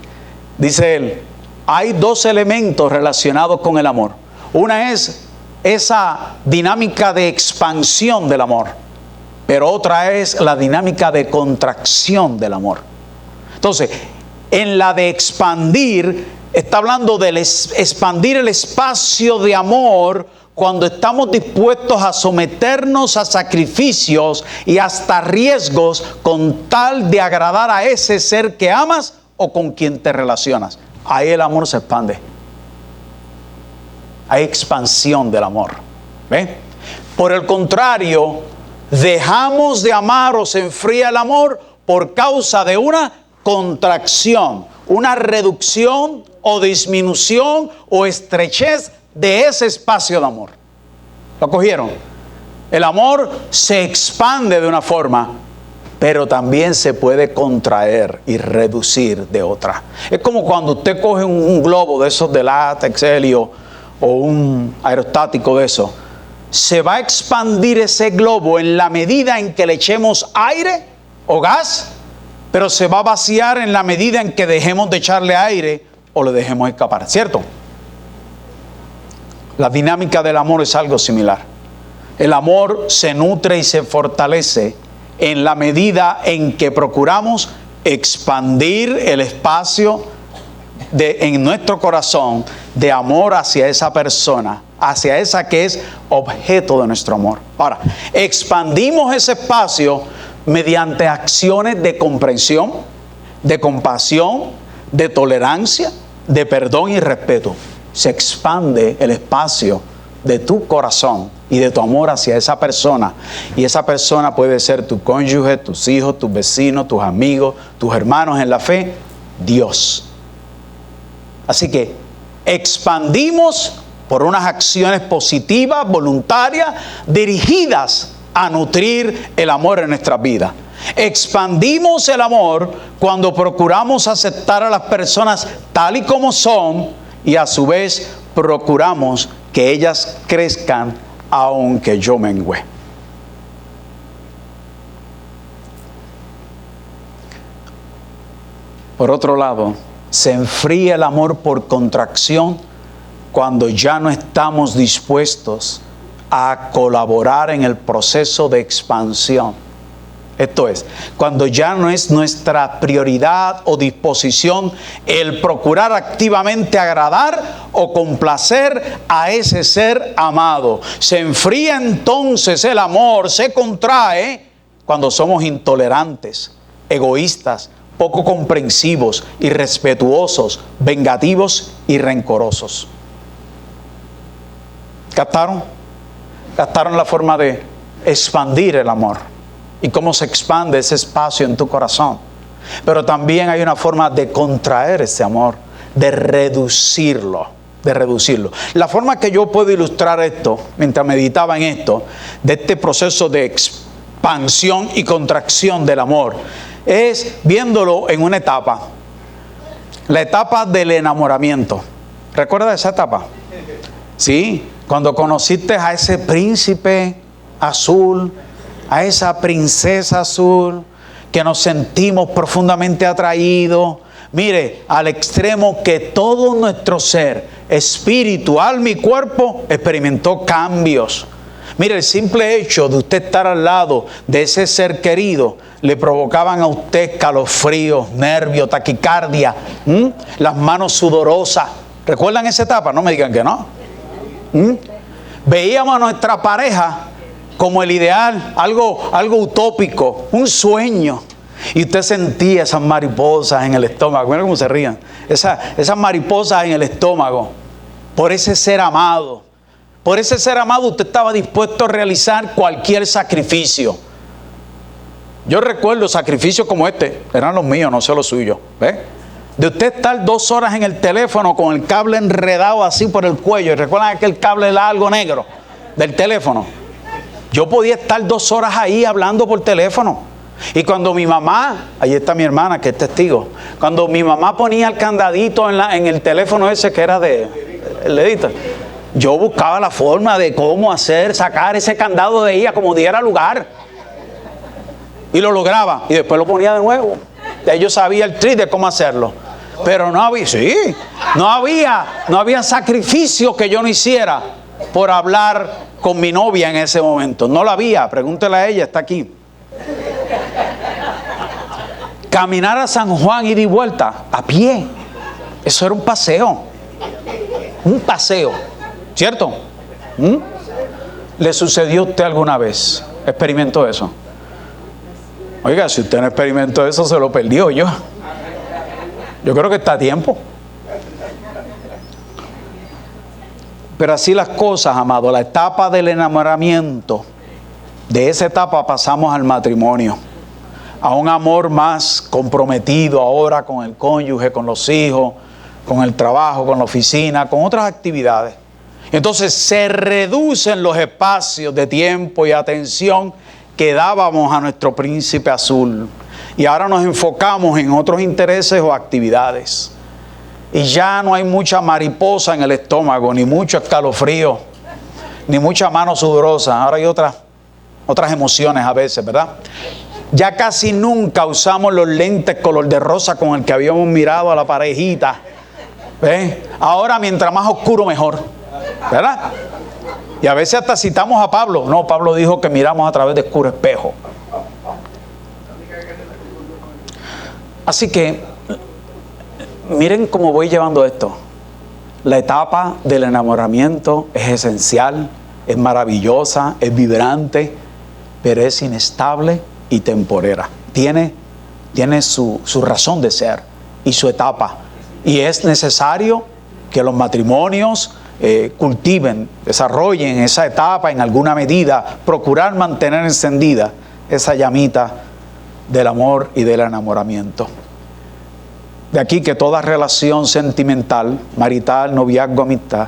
Dice él, hay dos elementos relacionados con el amor. Una es esa dinámica de expansión del amor, pero otra es la dinámica de contracción del amor. Entonces, en la de expandir, está hablando de expandir el espacio de amor cuando estamos dispuestos a someternos a sacrificios y hasta riesgos con tal de agradar a ese ser que amas o con quien te relacionas. Ahí el amor se expande. Hay expansión del amor. ¿Ve? Por el contrario, dejamos de amar o se enfría el amor por causa de una contracción, una reducción o disminución o estrechez de ese espacio de amor. ¿Lo cogieron? El amor se expande de una forma, pero también se puede contraer y reducir de otra. Es como cuando usted coge un globo de esos de látex, helio o un aerostático de eso. Se va a expandir ese globo en la medida en que le echemos aire o gas, pero se va a vaciar en la medida en que dejemos de echarle aire o le dejemos escapar, ¿cierto? La dinámica del amor es algo similar. El amor se nutre y se fortalece en la medida en que procuramos expandir el espacio en nuestro corazón de amor hacia esa persona, hacia esa que es objeto de nuestro amor. Ahora, expandimos ese espacio mediante acciones de comprensión, de compasión, de tolerancia, de perdón y respeto. Se expande el espacio de tu corazón y de tu amor hacia esa persona. Y esa persona puede ser tu cónyuge, tus hijos, tus vecinos, tus amigos, tus hermanos en la fe, Dios. Así que expandimos por unas acciones positivas, voluntarias, dirigidas a nutrir el amor en nuestras vidas. Expandimos el amor cuando procuramos aceptar a las personas tal y como son y a su vez procuramos que ellas crezcan aunque yo mengüe. Por otro lado, se enfría el amor por contracción cuando ya no estamos dispuestos a colaborar en el proceso de expansión. Esto es, cuando ya no es nuestra prioridad o disposición el procurar activamente agradar o complacer a ese ser amado. Se enfría entonces el amor, se contrae cuando somos intolerantes, egoístas, poco comprensivos, irrespetuosos, vengativos y rencorosos. ¿Captaron? ¿Captaron la forma de expandir el amor? Y cómo se expande ese espacio en tu corazón. Pero también hay una forma de contraer ese amor, de reducirlo. La forma que yo puedo ilustrar esto, mientras meditaba en esto, de este proceso de expansión y contracción del amor, es viéndolo en una etapa. La etapa del enamoramiento. ¿Recuerda esa etapa? Sí, cuando conociste a ese príncipe azul, a esa princesa azul, que nos sentimos profundamente atraídos. Mire, al extremo que todo nuestro ser, espíritu, alma y cuerpo, experimentó cambios. Mire, el simple hecho de usted estar al lado de ese ser querido, le provocaban a usted escalofríos, nervios, taquicardia, las manos sudorosas. ¿Recuerdan esa etapa? No me digan que no. Veíamos a nuestra pareja como el ideal, algo utópico, un sueño. Y usted sentía esas mariposas en el estómago. Mira cómo se rían. Esas mariposas en el estómago. Por ese ser amado. Por ese ser amado usted estaba dispuesto a realizar cualquier sacrificio. Yo recuerdo sacrificios como este. Eran los míos, no sé los suyos. ¿Ve? De usted estar 2 horas en el teléfono con el cable enredado así por el cuello. ¿Y recuerdan aquel cable largo negro del teléfono? Yo podía estar 2 horas ahí hablando por teléfono. Y cuando mi mamá, ahí está mi hermana que es testigo, cuando mi mamá ponía el candadito en el teléfono ese que era el dedito, yo buscaba la forma de cómo sacar ese candado de ella como diera lugar. Y lo lograba. Y después lo ponía de nuevo. Ya yo sabía el trick de cómo hacerlo. Pero no había sacrificio que yo no hiciera por hablar con mi novia en ese momento. No la había. Pregúntele a ella, está aquí. Caminar a San Juan, ida y vuelta, a pie. Eso era un paseo. Un paseo. ¿Cierto? ¿Le sucedió a usted alguna vez? ¿Experimentó eso? Oiga, si usted no experimentó eso, se lo perdió yo. Yo creo que está a tiempo. Pero así las cosas, amado. La etapa del enamoramiento, de esa etapa pasamos al matrimonio. A un amor más comprometido ahora con el cónyuge, con los hijos, con el trabajo, con la oficina, con otras actividades. Entonces se reducen los espacios de tiempo y atención que dábamos a nuestro príncipe azul. Y ahora nos enfocamos en otros intereses o actividades. Y ya no hay mucha mariposa en el estómago, ni mucho escalofrío, ni mucha mano sudorosa. Ahora hay otras emociones a veces, ¿verdad? Ya casi nunca usamos los lentes color de rosa con el que habíamos mirado a la parejita. ¿Ves? Ahora mientras más oscuro mejor, ¿verdad? Y a veces hasta citamos a Pablo. No, Pablo dijo que miramos a través de oscuro espejo. Así que, miren cómo voy llevando esto. La etapa del enamoramiento es esencial, es maravillosa, es vibrante, pero es inestable y temporera. Tiene su razón de ser y su etapa. Y es necesario que los matrimonios cultiven, desarrollen esa etapa en alguna medida, procurar mantener encendida esa llamita del amor y del enamoramiento. De aquí que toda relación sentimental, marital, noviazgo, amistad,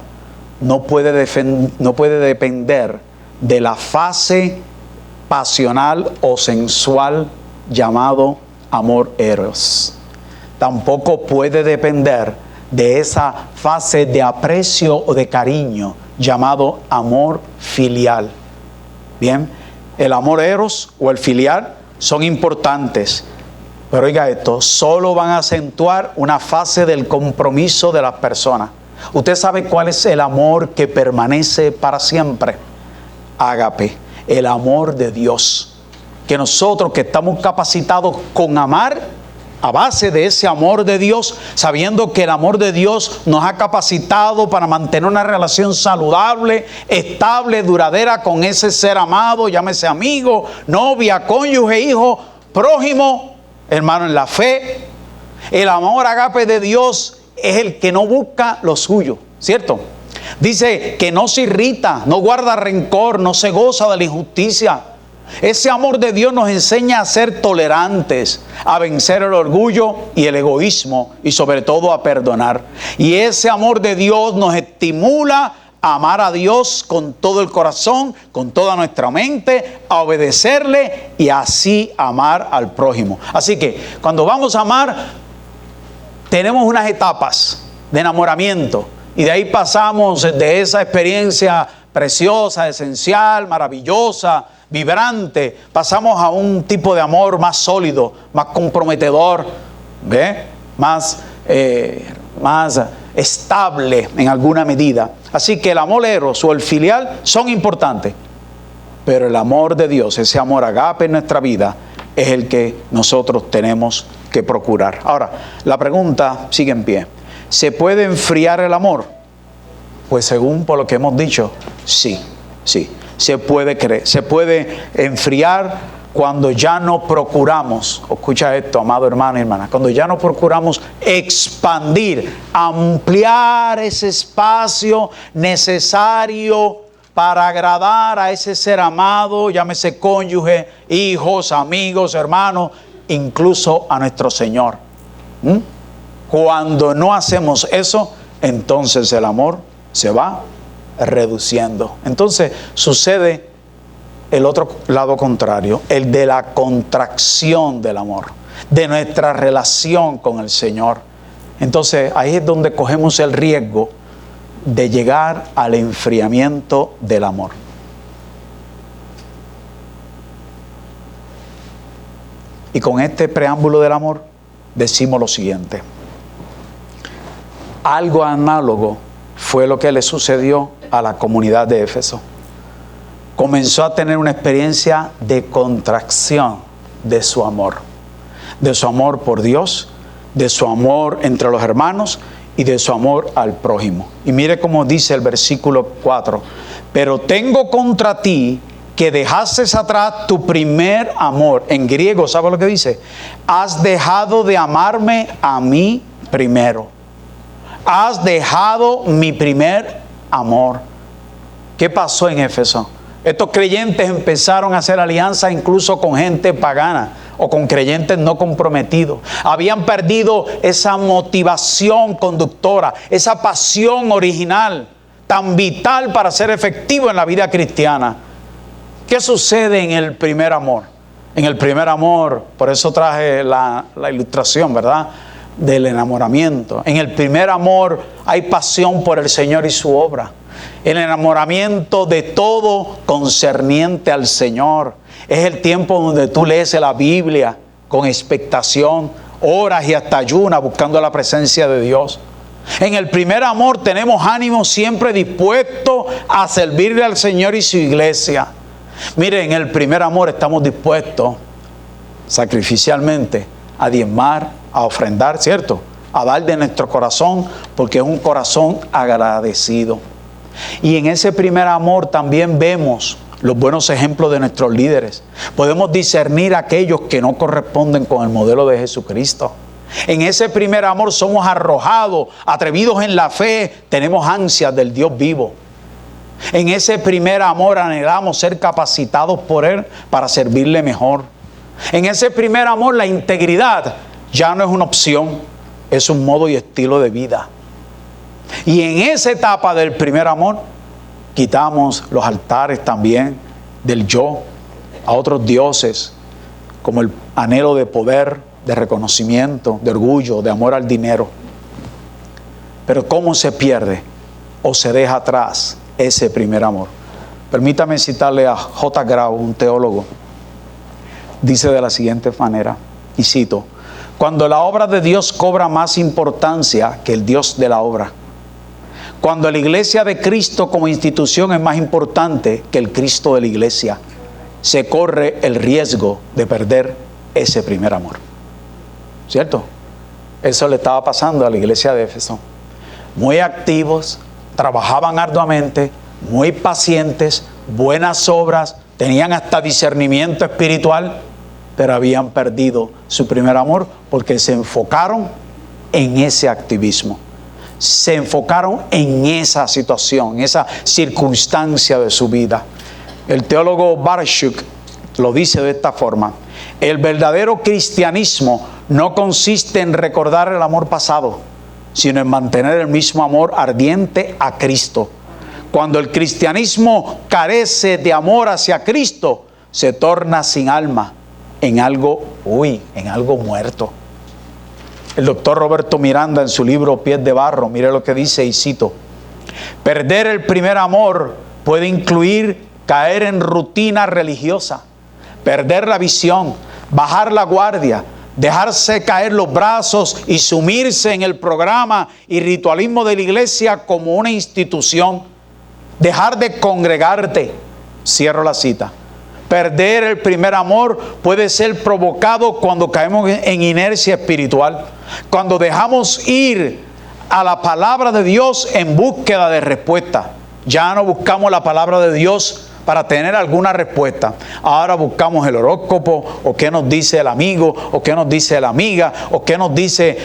no puede depender de la fase pasional o sensual llamado amor eros. Tampoco puede depender de esa fase de aprecio o de cariño llamado amor filial. Bien, el amor eros o el filial son importantes, pero oiga esto, solo van a acentuar una fase del compromiso de las personas. ¿Usted sabe cuál es el amor que permanece para siempre? Ágape, el amor de Dios. Que nosotros que estamos capacitados con amar, a base de ese amor de Dios, sabiendo que el amor de Dios nos ha capacitado para mantener una relación saludable, estable, duradera con ese ser amado, llámese amigo, novia, cónyuge, hijo, prójimo, hermano en la fe. El amor ágape de Dios es el que no busca lo suyo, ¿cierto? Dice que no se irrita, no guarda rencor, no se goza de la injusticia. Ese amor de Dios nos enseña a ser tolerantes, a vencer el orgullo y el egoísmo y sobre todo a perdonar. Y ese amor de Dios nos estimula a amar a Dios con todo el corazón, con toda nuestra mente, a obedecerle y así amar al prójimo. Así que cuando vamos a amar, tenemos unas etapas de enamoramiento y de ahí pasamos de esa experiencia preciosa, esencial, maravillosa, vibrante, pasamos a un tipo de amor más sólido, más comprometedor, ¿ve? Más estable en alguna medida. Así que el amor eros o el filial son importantes, pero el amor de Dios, ese amor agape en nuestra vida, es el que nosotros tenemos que procurar. Ahora, la pregunta sigue en pie. ¿Se puede enfriar el amor? Pues según por lo que hemos dicho, sí. Se puede enfriar cuando ya no procuramos, escucha esto, amado hermano y hermana, cuando ya no procuramos expandir, ampliar ese espacio necesario para agradar a ese ser amado, llámese cónyuge, hijos, amigos, hermanos, incluso a nuestro Señor. Cuando no hacemos eso, entonces el amor se va reduciendo. Entonces sucede el otro lado contrario, el de la contracción del amor, de nuestra relación con el Señor. Entonces ahí es donde cogemos el riesgo de llegar al enfriamiento del amor. Y con este preámbulo del amor decimos lo siguiente: algo análogo fue lo que le sucedió a la comunidad de Éfeso. Comenzó a tener una experiencia de contracción de su amor por Dios, de su amor entre los hermanos y de su amor al prójimo. Y mire cómo dice el versículo 4: pero tengo contra ti que dejases atrás tu primer amor. En griego, ¿sabe lo que dice? Has dejado de amarme a mí primero. Has dejado mi primer amor. ¿Qué pasó en Éfeso? Estos creyentes empezaron a hacer alianza incluso con gente pagana o con creyentes no comprometidos. Habían perdido esa motivación conductora, esa pasión original tan vital para ser efectivo en la vida cristiana. ¿Qué sucede en el primer amor? En el primer amor, por eso traje la ilustración, ¿verdad?, del enamoramiento. En el primer amor hay pasión por el Señor y su obra. El enamoramiento de todo concerniente al Señor. Es el tiempo donde tú lees la Biblia con expectación, oras y hasta ayunas buscando la presencia de Dios. En el primer amor tenemos ánimo siempre dispuesto a servirle al Señor y su iglesia. Mire, en el primer amor estamos dispuestos sacrificialmente a diezmar, a ofrendar, ¿cierto?, a dar de nuestro corazón, porque es un corazón agradecido. Y en ese primer amor también vemos los buenos ejemplos de nuestros líderes. Podemos discernir aquellos que no corresponden con el modelo de Jesucristo. En ese primer amor somos arrojados, atrevidos en la fe, tenemos ansias del Dios vivo. En ese primer amor anhelamos ser capacitados por Él para servirle mejor. En ese primer amor la integridad ya no es una opción, es un modo y estilo de vida. Y en esa etapa del primer amor quitamos los altares también del yo a otros dioses. como el anhelo de poder, de reconocimiento, de orgullo, de amor al dinero. Pero ¿cómo se pierde o se deja atrás ese primer amor? Permítame citarle a J. Grau, un teólogo. Dice de la siguiente manera, y cito: cuando la obra de Dios cobra más importancia que el Dios de la obra, cuando la iglesia de Cristo como institución es más importante que el Cristo de la iglesia, se corre el riesgo de perder ese primer amor. ¿Cierto? Eso le estaba pasando a la iglesia de Éfeso. Muy activos, trabajaban arduamente, muy pacientes, buenas obras, tenían hasta discernimiento espiritual, pero habían perdido su primer amor porque se enfocaron en ese activismo. Se enfocaron en esa situación, en esa circunstancia de su vida. El teólogo Barshuk lo dice de esta forma: el verdadero cristianismo no consiste en recordar el amor pasado, sino en mantener el mismo amor ardiente a Cristo. Cuando el cristianismo carece de amor hacia Cristo, se torna sin alma, en algo muerto. El doctor Roberto Miranda, en su libro Pies de Barro, mire lo que dice, y cito: perder el primer amor puede incluir caer en rutina religiosa, perder la visión, bajar la guardia, dejarse caer los brazos y sumirse en el programa y ritualismo de la iglesia como una institución, dejar de congregarte. Cierro la cita. Perder el primer amor puede ser provocado cuando caemos en inercia espiritual, cuando dejamos ir a la palabra de Dios en búsqueda de respuesta. Ya no buscamos la palabra de Dios para tener alguna respuesta. Ahora buscamos el horóscopo, o qué nos dice el amigo, o qué nos dice la amiga, o qué nos dice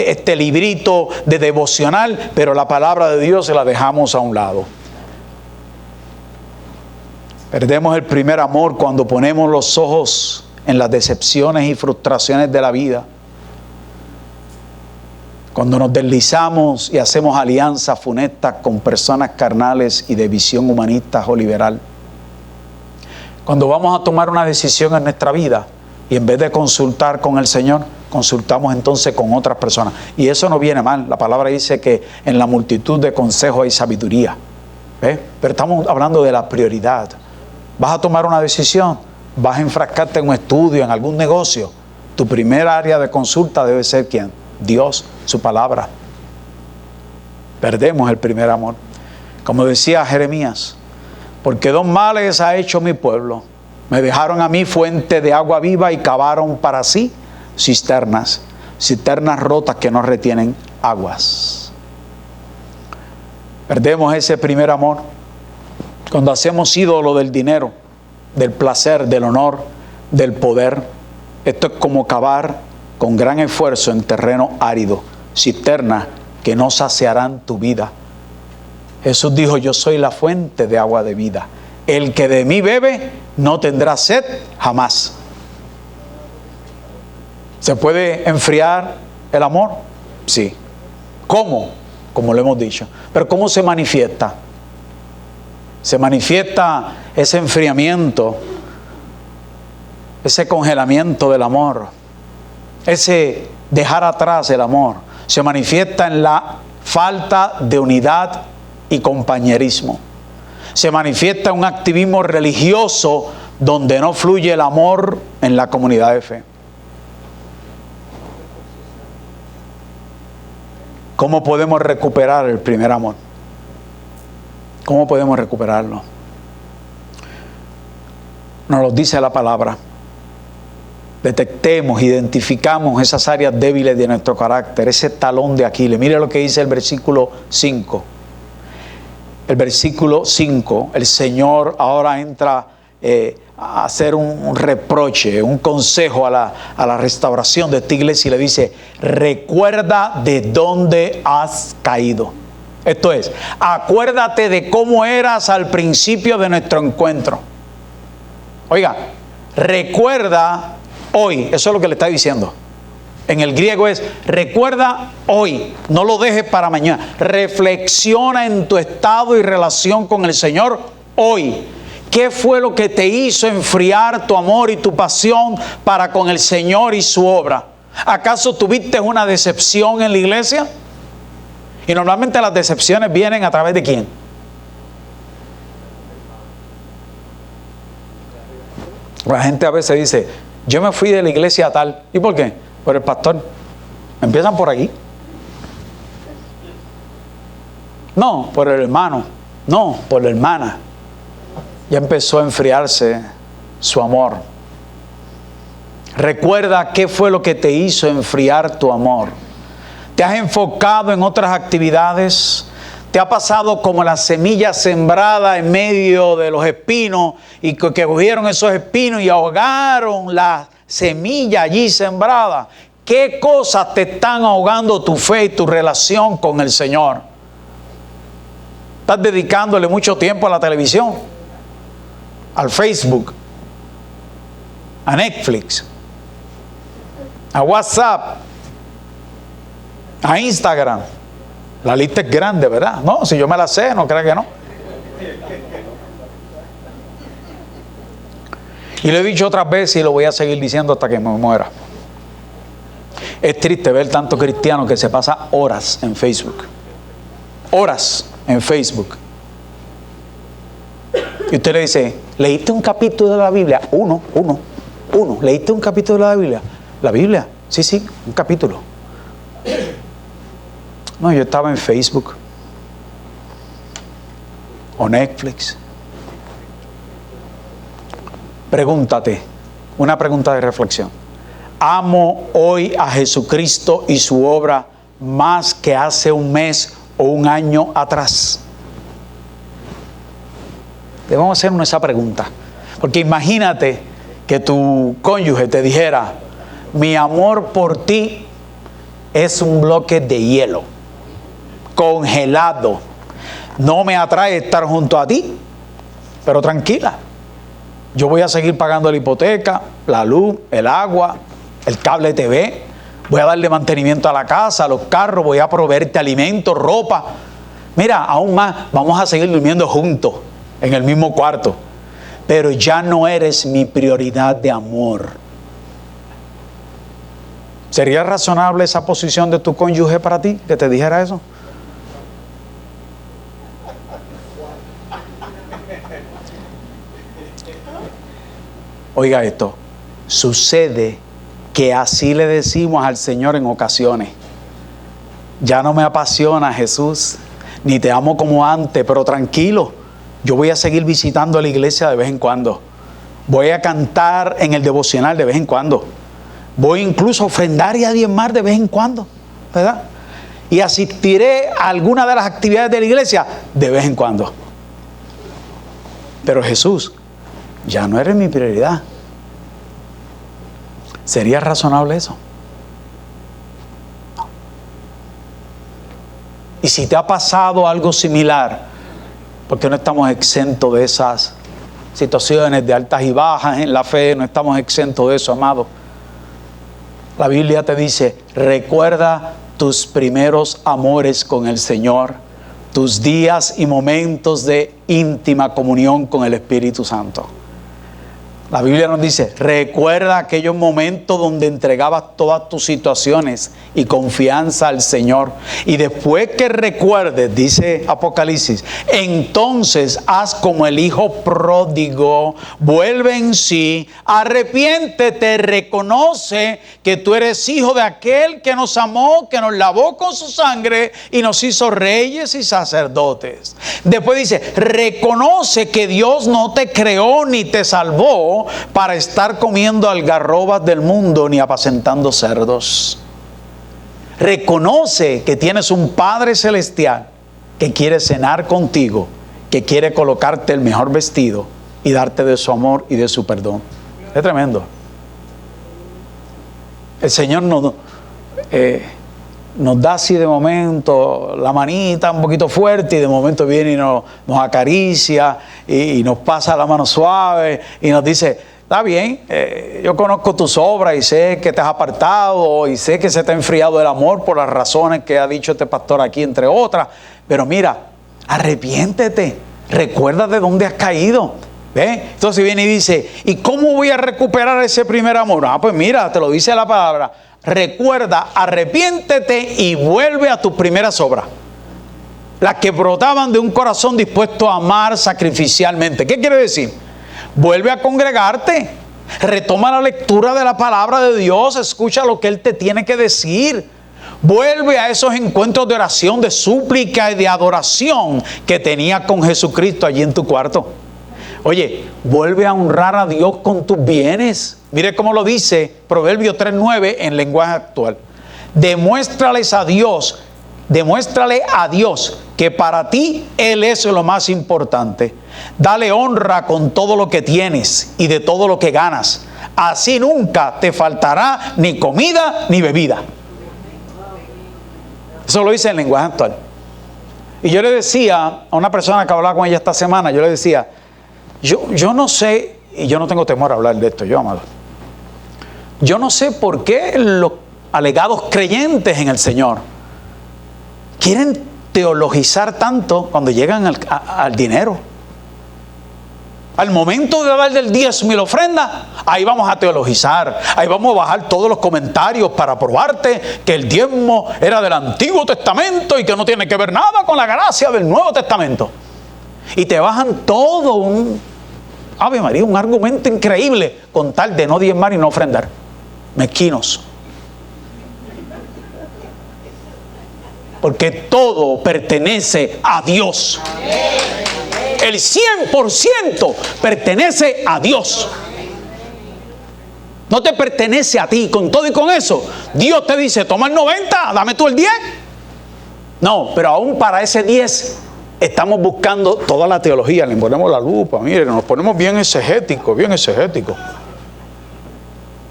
este librito de devocional, pero la palabra de Dios se la dejamos a un lado. Perdemos el primer amor cuando ponemos los ojos en las decepciones y frustraciones de la vida. Cuando nos deslizamos y hacemos alianzas funestas con personas carnales y de visión humanista o liberal. Cuando vamos a tomar una decisión en nuestra vida y en vez de consultar con el Señor, consultamos entonces con otras personas. Y eso no viene mal. La palabra dice que en la multitud de consejos hay sabiduría. ¿Ve? Pero estamos hablando de la prioridad. Vas a tomar una decisión, vas a enfrascarte en un estudio, en algún negocio. Tu primera área de consulta debe ser ¿quién? Dios, su palabra. Perdemos el primer amor. Como decía Jeremías: porque dos males ha hecho mi pueblo. Me dejaron a mí fuente de agua viva y cavaron para sí cisternas rotas que no retienen aguas. Perdemos ese primer amor cuando hacemos ídolo del dinero, del placer, del honor, del poder. Esto es como cavar con gran esfuerzo en terreno árido, cisternas que no saciarán tu vida. Jesús dijo: yo soy la fuente de agua de vida. El que de mí bebe no tendrá sed jamás. ¿Se puede enfriar el amor? Sí. ¿Cómo? Como lo hemos dicho. Pero ¿cómo se manifiesta? Se manifiesta ese enfriamiento, ese congelamiento del amor, ese dejar atrás el amor. Se manifiesta en la falta de unidad y compañerismo. Se manifiesta en un activismo religioso donde no fluye el amor en la comunidad de fe. ¿Cómo podemos recuperar el primer amor? ¿Cómo podemos recuperarlo? Nos lo dice la palabra. Detectemos, identificamos esas áreas débiles de nuestro carácter, ese talón de Aquiles. Mire lo que dice el versículo 5. El versículo 5, el Señor ahora entra a hacer un reproche, un consejo a la restauración de esta iglesia y le dice: recuerda de dónde has caído. Esto es, acuérdate de cómo eras al principio de nuestro encuentro. Oiga, recuerda hoy, eso es lo que le está diciendo. En el griego es: recuerda hoy, no lo dejes para mañana. Reflexiona en tu estado y relación con el Señor hoy. ¿Qué fue lo que te hizo enfriar tu amor y tu pasión para con el Señor y su obra? ¿Acaso tuviste una decepción en la iglesia? Y normalmente las decepciones vienen a través de ¿quién? La gente a veces dice, yo me fui de la iglesia tal. ¿Y por qué? Por el pastor. Empiezan por aquí. No, por el hermano. No, por la hermana. Ya empezó a enfriarse su amor. Recuerda qué fue lo que te hizo enfriar tu amor. ¿Te has enfocado en otras actividades? ¿Te ha pasado como la semilla sembrada en medio de los espinos y que cogieron esos espinos y ahogaron la semilla allí sembrada? ¿Qué cosas te están ahogando tu fe y tu relación con el Señor? ¿Estás dedicándole mucho tiempo a la televisión? ¿Al Facebook? ¿A Netflix? ¿A WhatsApp? ¿A Instagram? La lista es grande, ¿verdad? No, si yo me la sé, no crea que no. Y lo he dicho otras veces y lo voy a seguir diciendo hasta que me muera. Es triste ver tanto cristiano que se pasa horas en Facebook. Horas en Facebook. Y usted le dice, ¿leíste un capítulo de la Biblia? Uno. ¿Leíste un capítulo de la Biblia? ¿La Biblia? Sí, un capítulo. No, yo estaba en Facebook. O Netflix. Pregúntate, una pregunta de reflexión. ¿Amo hoy a Jesucristo y su obra más que hace un mes o un año atrás? Debemos hacernos esa pregunta. Porque imagínate que tu cónyuge te dijera, mi amor por ti es un bloque de hielo, congelado. No me atrae estar junto a ti, pero tranquila. Yo voy a seguir pagando la hipoteca, la luz, el agua, el cable TV. Voy a darle mantenimiento a la casa, a los carros, voy a proveerte alimentos, ropa. Mira, aún más, vamos a seguir durmiendo juntos en el mismo cuarto. Pero ya no eres mi prioridad de amor. ¿Sería razonable esa posición de tu cónyuge para ti, que te dijera eso? Oiga esto, sucede que así le decimos al Señor en ocasiones. Ya no me apasiona Jesús, ni te amo como antes, pero tranquilo, yo voy a seguir visitando la iglesia de vez en cuando. Voy a cantar en el devocional de vez en cuando. Voy incluso a ofrendar y a diezmar de vez en cuando, ¿verdad? Y asistiré a alguna de las actividades de la iglesia de vez en cuando. Pero Jesús, ya no eres mi prioridad. ¿Sería razonable eso? No. Y si te ha pasado algo similar, porque no estamos exentos de esas situaciones de altas y bajas en la fe, no estamos exentos de eso, amado. La Biblia te dice, recuerda tus primeros amores con el Señor, tus días y momentos de íntima comunión con el Espíritu Santo. La Biblia nos dice, recuerda aquellos momentos donde entregabas todas tus situaciones y confianza al Señor. Y después que recuerdes, dice Apocalipsis, entonces haz como el hijo pródigo, vuelve en sí, arrepiéntete, reconoce que tú eres hijo de aquel que nos amó, que nos lavó con su sangre y nos hizo reyes y sacerdotes. Después dice, reconoce que Dios no te creó ni te salvó para estar comiendo algarrobas del mundo ni apacentando cerdos. Reconoce que tienes un Padre Celestial que quiere cenar contigo, que quiere colocarte el mejor vestido y darte de su amor y de su perdón. Es tremendo. El Señor nos da así de momento la manita un poquito fuerte y de momento viene y nos acaricia y nos pasa la mano suave y nos dice, está bien, yo conozco tus obras y sé que te has apartado y sé que se te ha enfriado el amor por las razones que ha dicho este pastor aquí, entre otras, pero mira, arrepiéntete, recuerda de dónde has caído ¿Ve? Entonces viene y dice, ¿y cómo voy a recuperar ese primer amor? Pues mira, te lo dice la palabra. Recuerda, arrepiéntete y vuelve a tus primeras obras. Las que brotaban de un corazón dispuesto a amar sacrificialmente. ¿Qué quiere decir? Vuelve a congregarte. Retoma la lectura de la palabra de Dios. Escucha lo que Él te tiene que decir. Vuelve a esos encuentros de oración, de súplica y de adoración que tenía con Jesucristo allí en tu cuarto. Oye, vuelve a honrar a Dios con tus bienes. Mire cómo lo dice Proverbios 3:9 en lenguaje actual. Demuéstrale a Dios que para ti Él es lo más importante. Dale honra con todo lo que tienes y de todo lo que ganas. Así nunca te faltará ni comida ni bebida. Eso lo dice en lenguaje actual. Y yo le decía a una persona que hablaba con ella esta semana, yo le decía, yo no sé, y yo no tengo temor a hablar de esto, yo, amado. Yo no sé por qué los alegados creyentes en el Señor quieren teologizar tanto cuando llegan al dinero. Al momento de dar del diezmo y la ofrenda, ahí vamos a teologizar, ahí vamos a bajar todos los comentarios para probarte que el diezmo era del Antiguo Testamento y que no tiene que ver nada con la gracia del Nuevo Testamento. Y te bajan todo un Ave María, un argumento increíble con tal de no diezmar y no ofrendar. Mezquinos. Porque todo pertenece a Dios. El 100% pertenece a Dios. No te pertenece a ti. Con todo y con eso, Dios te dice, toma el 90, dame tú el 10. No, pero aún para ese 10 estamos buscando toda la teología. Le ponemos la lupa, miren, nos ponemos bien exegéticos, bien exegéticos.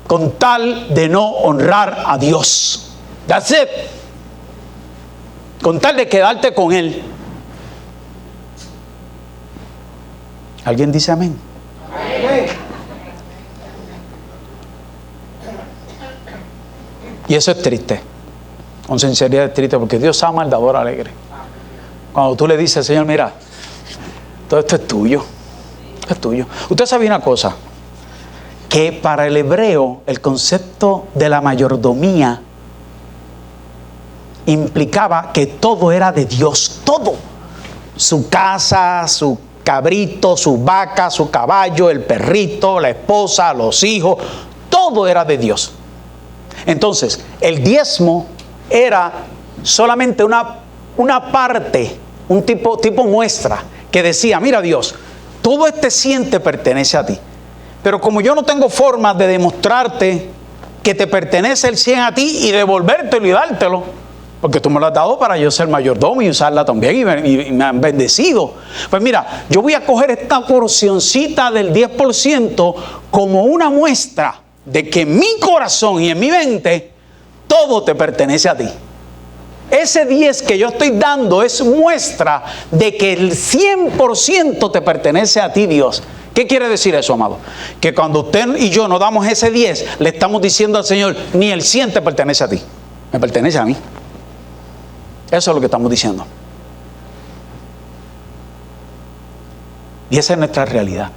Con tal de no honrar a Dios. That's it. Con tal de quedarte con Él. ¿Alguien dice amén? Amén. Y eso es triste. Con sinceridad es triste porque Dios ama al dador alegre. Cuando tú le dices, Señor, mira, todo esto es tuyo. Esto es tuyo. Usted sabe una cosa, que para el hebreo el concepto de la mayordomía implicaba que todo era de Dios, todo. Su casa, su cabrito, su vaca, su caballo, el perrito, la esposa, los hijos, todo era de Dios. Entonces, el diezmo era solamente una parte, un tipo muestra, que decía, mira Dios, todo este 100 te pertenece a ti. Pero como yo no tengo forma de demostrarte que te pertenece el 100 a ti y devolvértelo y dártelo, porque tú me lo has dado para yo ser mayordomo y usarla también y me han bendecido. Pues mira, yo voy a coger esta porcioncita del 10% como una muestra de que en mi corazón y en mi mente todo te pertenece a ti. Ese 10 que yo estoy dando es muestra de que el 100% te pertenece a ti, Dios. ¿Qué quiere decir eso, amado? Que cuando usted y yo nos damos ese 10, le estamos diciendo al Señor, ni el 100 te pertenece a ti, me pertenece a mí. Eso es lo que estamos diciendo. Y esa es nuestra realidad.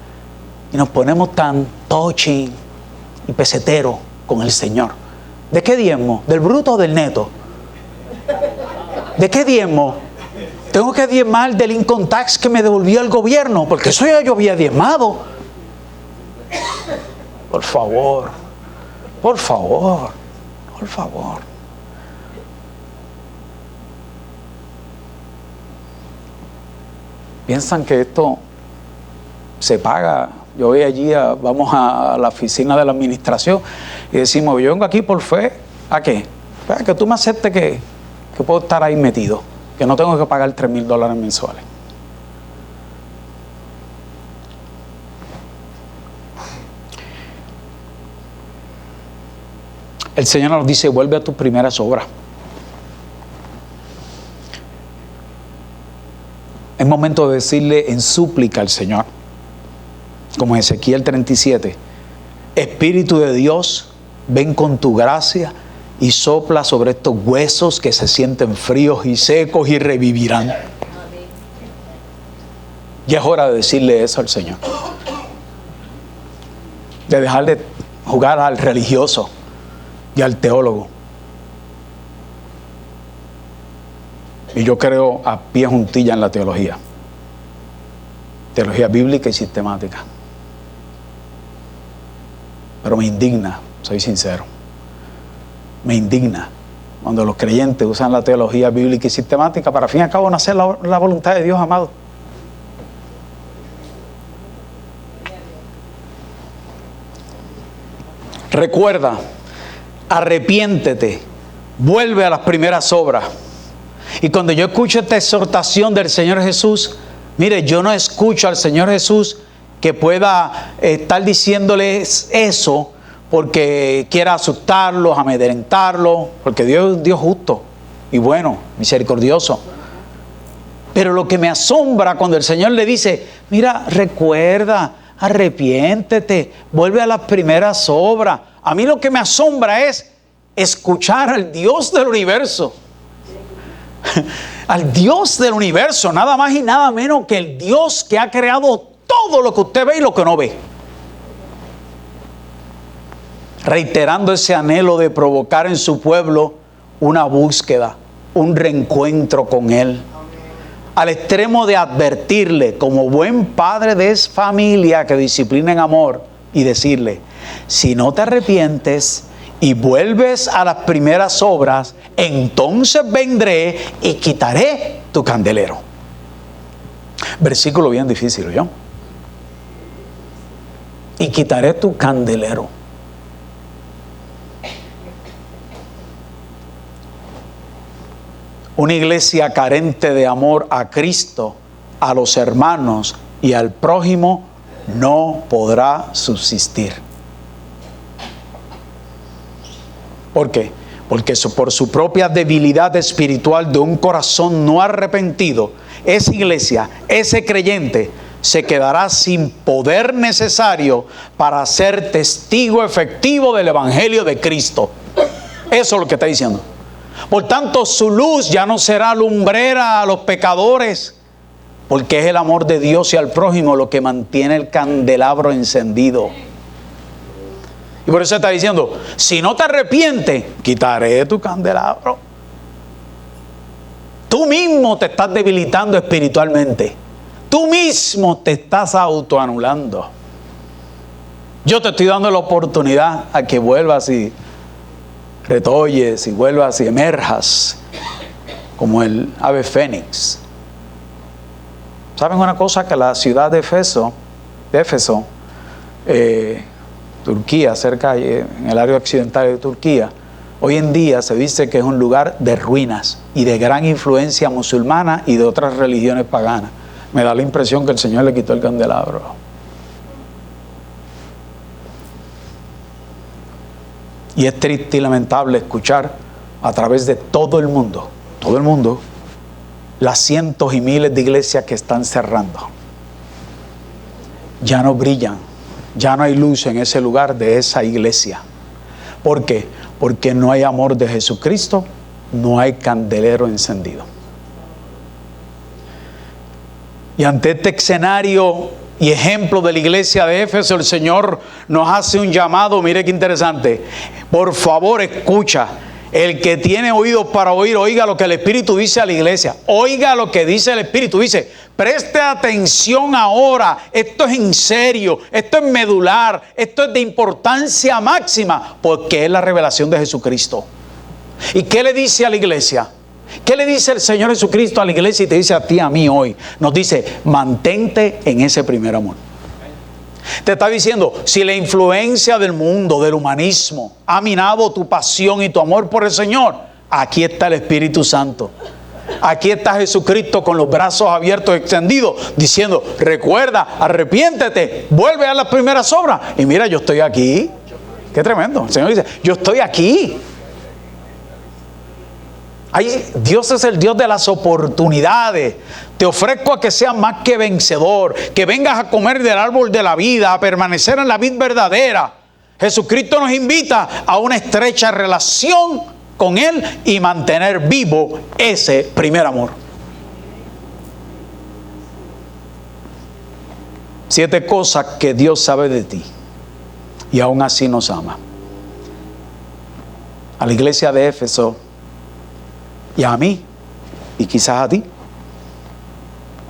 Y nos ponemos tan touchy y pesetero con el Señor. ¿De qué diezmo? ¿Del bruto o del neto? ¿De qué diezmo? Tengo que diezmar del income tax que me devolvió el gobierno, porque eso ya yo había diezmado. Por favor, por favor, por favor. Piensan que esto se paga. Yo voy allí, vamos a la oficina de la administración y decimos, yo vengo aquí por fe. ¿A qué? Para que tú me aceptes que puedo estar ahí metido, que no tengo que pagar $3,000 mensuales. El Señor nos dice, vuelve a tus primeras obras. Es momento de decirle en súplica al Señor, como Ezequiel 37, Espíritu de Dios, ven con tu gracia y sopla sobre estos huesos que se sienten fríos y secos y revivirán. Ya es hora de decirle eso al Señor. de dejar de jugar al religioso y al teólogo. Y yo creo a pie juntilla en la teología bíblica y sistemática. Pero me indigna, soy sincero, me indigna cuando los creyentes usan la teología bíblica y sistemática para, al fin y al cabo, no hacer la voluntad de Dios, amado. Recuerda, arrepiéntete, vuelve a las primeras obras. Y cuando yo escucho esta exhortación del Señor Jesús, mire, yo no escucho al Señor Jesús que pueda estar diciéndoles eso porque quiera asustarlos, amedrentarlos, porque Dios es un Dios justo y bueno, misericordioso. Pero lo que me asombra cuando el Señor le dice, mira, recuerda, arrepiéntete, vuelve a las primeras obras. A mí lo que me asombra es escuchar al Dios del universo. Al Dios del universo, nada más y nada menos que el Dios que ha creado todo lo que usted ve y lo que no ve. Reiterando ese anhelo de provocar en su pueblo una búsqueda, un reencuentro con Él. Al extremo de advertirle como buen padre de familia que disciplina en amor y decirle, si no te arrepientes y vuelves a las primeras obras, entonces vendré y quitaré tu candelero. Versículo bien difícil, ¿yo? Y quitaré tu candelero. Una iglesia carente de amor a Cristo, a los hermanos y al prójimo no podrá subsistir. ¿Por qué? Porque por su propia debilidad espiritual de un corazón no arrepentido, esa iglesia, ese creyente, se quedará sin poder necesario para ser testigo efectivo del Evangelio de Cristo. Eso es lo que está diciendo. Por tanto, su luz ya no será lumbrera a los pecadores, porque es el amor de Dios y al prójimo lo que mantiene el candelabro encendido. Y por eso está diciendo, si no te arrepientes, quitaré tu candelabro. Tú mismo te estás debilitando espiritualmente. Tú mismo te estás autoanulando. Yo te estoy dando la oportunidad a que vuelvas y retolles y vuelvas y emerjas como el ave fénix. ¿Saben una cosa? Que la ciudad de Éfeso, Turquía, cerca en el área occidental de Turquía, hoy en día se dice que es un lugar de ruinas y de gran influencia musulmana y de otras religiones paganas. Me da la impresión que el Señor le quitó el candelabro. Y es triste y lamentable escuchar a través de todo el mundo, las cientos y miles de iglesias que están cerrando. Ya no brillan, ya no hay luz en ese lugar de esa iglesia. ¿Por qué? Porque no hay amor de Jesucristo, no hay candelero encendido. Y ante este escenario y ejemplo de la iglesia de Éfeso, el Señor nos hace un llamado. Mire qué interesante. Por favor, escucha. El que tiene oídos para oír, oiga lo que el Espíritu dice a la iglesia. Oiga lo que dice el Espíritu. Dice, preste atención ahora. Esto es en serio. Esto es medular. Esto es de importancia máxima. Porque es la revelación de Jesucristo. ¿Y qué le dice a la iglesia? ¿Qué le dice el Señor Jesucristo a la iglesia y te dice a ti, a mí hoy? Nos dice, mantente en ese primer amor. Te está diciendo, si la influencia del mundo, del humanismo, ha minado tu pasión y tu amor por el Señor, aquí está el Espíritu Santo. Aquí está Jesucristo con los brazos abiertos, extendidos, diciendo, recuerda, arrepiéntete, vuelve a las primeras obras. Y mira, yo estoy aquí. Qué tremendo. El Señor dice, yo estoy aquí. Dios es el Dios de las oportunidades. Te ofrezco a que seas más que vencedor, que vengas a comer del árbol de la vida, a permanecer en la vid verdadera. Jesucristo nos invita a una estrecha relación con Él y mantener vivo ese primer amor. 7 cosas que Dios sabe de ti. y aún así nos ama. A la iglesia de Éfeso y a mí y quizás a ti,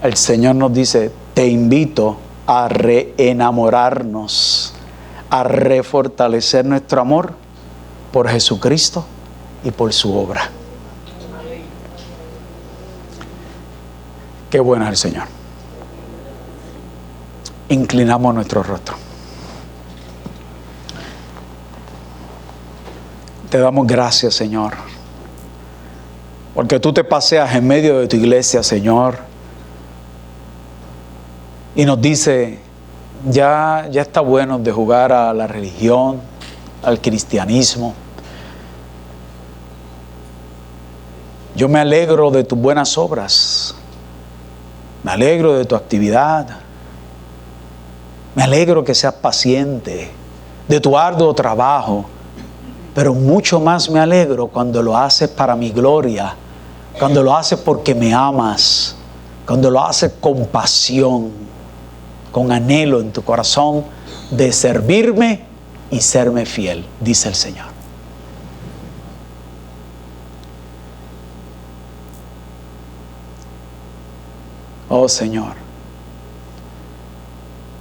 el Señor nos dice: te invito a reenamorarnos, a refortalecer nuestro amor por Jesucristo y por su obra. Qué bueno es el Señor. Inclinamos nuestro rostro. Te damos gracias, Señor, porque tú te paseas en medio de tu iglesia, Señor, y nos dice: ya está bueno de jugar a la religión, al cristianismo. Yo me alegro de tus buenas obras, me alegro de tu actividad, me alegro que seas paciente, de tu arduo trabajo, pero mucho más me alegro cuando lo haces para mi gloria, cuando lo haces porque me amas, cuando lo haces con pasión, con anhelo en tu corazón de servirme y serme fiel, dice el Señor. Oh Señor,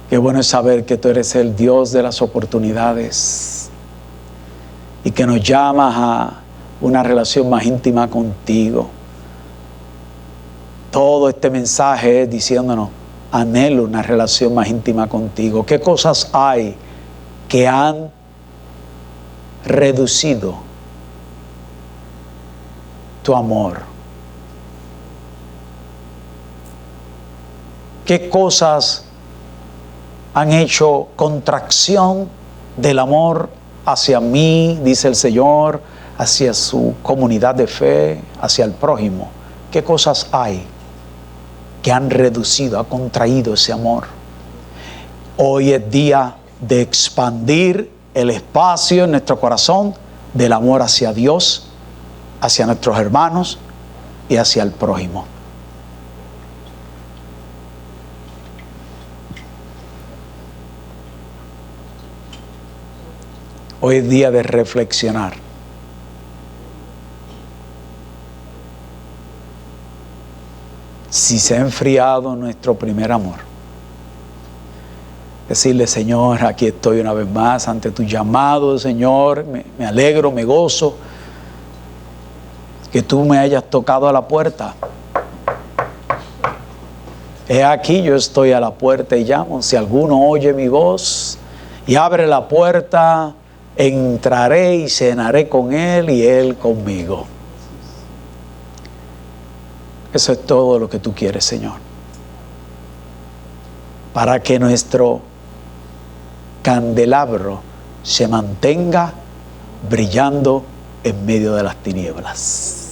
qué bueno es saber que tú eres el Dios de las oportunidades y que nos llamas a una relación más íntima contigo. Todo este mensaje es diciéndonos: anhelo una relación más íntima contigo. ¿Qué cosas hay que han reducido tu amor? ¿Qué cosas han hecho contracción del amor hacia mí, dice el Señor, hacia su comunidad de fe, hacia el prójimo? ¿Qué cosas hay que han reducido, ha contraído ese amor? Hoy es día de expandir el espacio en nuestro corazón del amor hacia Dios, hacia nuestros hermanos y hacia el prójimo. Hoy es día de reflexionar. Si se ha enfriado nuestro primer amor, decirle: Señor, aquí estoy una vez más ante tu llamado, Señor, me alegro, me gozo que tú me hayas tocado a la puerta. He aquí, yo estoy a la puerta y llamo. Si alguno oye mi voz y abre la puerta, entraré y cenaré con él y él conmigo. Eso es todo lo que tú quieres, Señor, para que nuestro candelabro se mantenga brillando en medio de las tinieblas.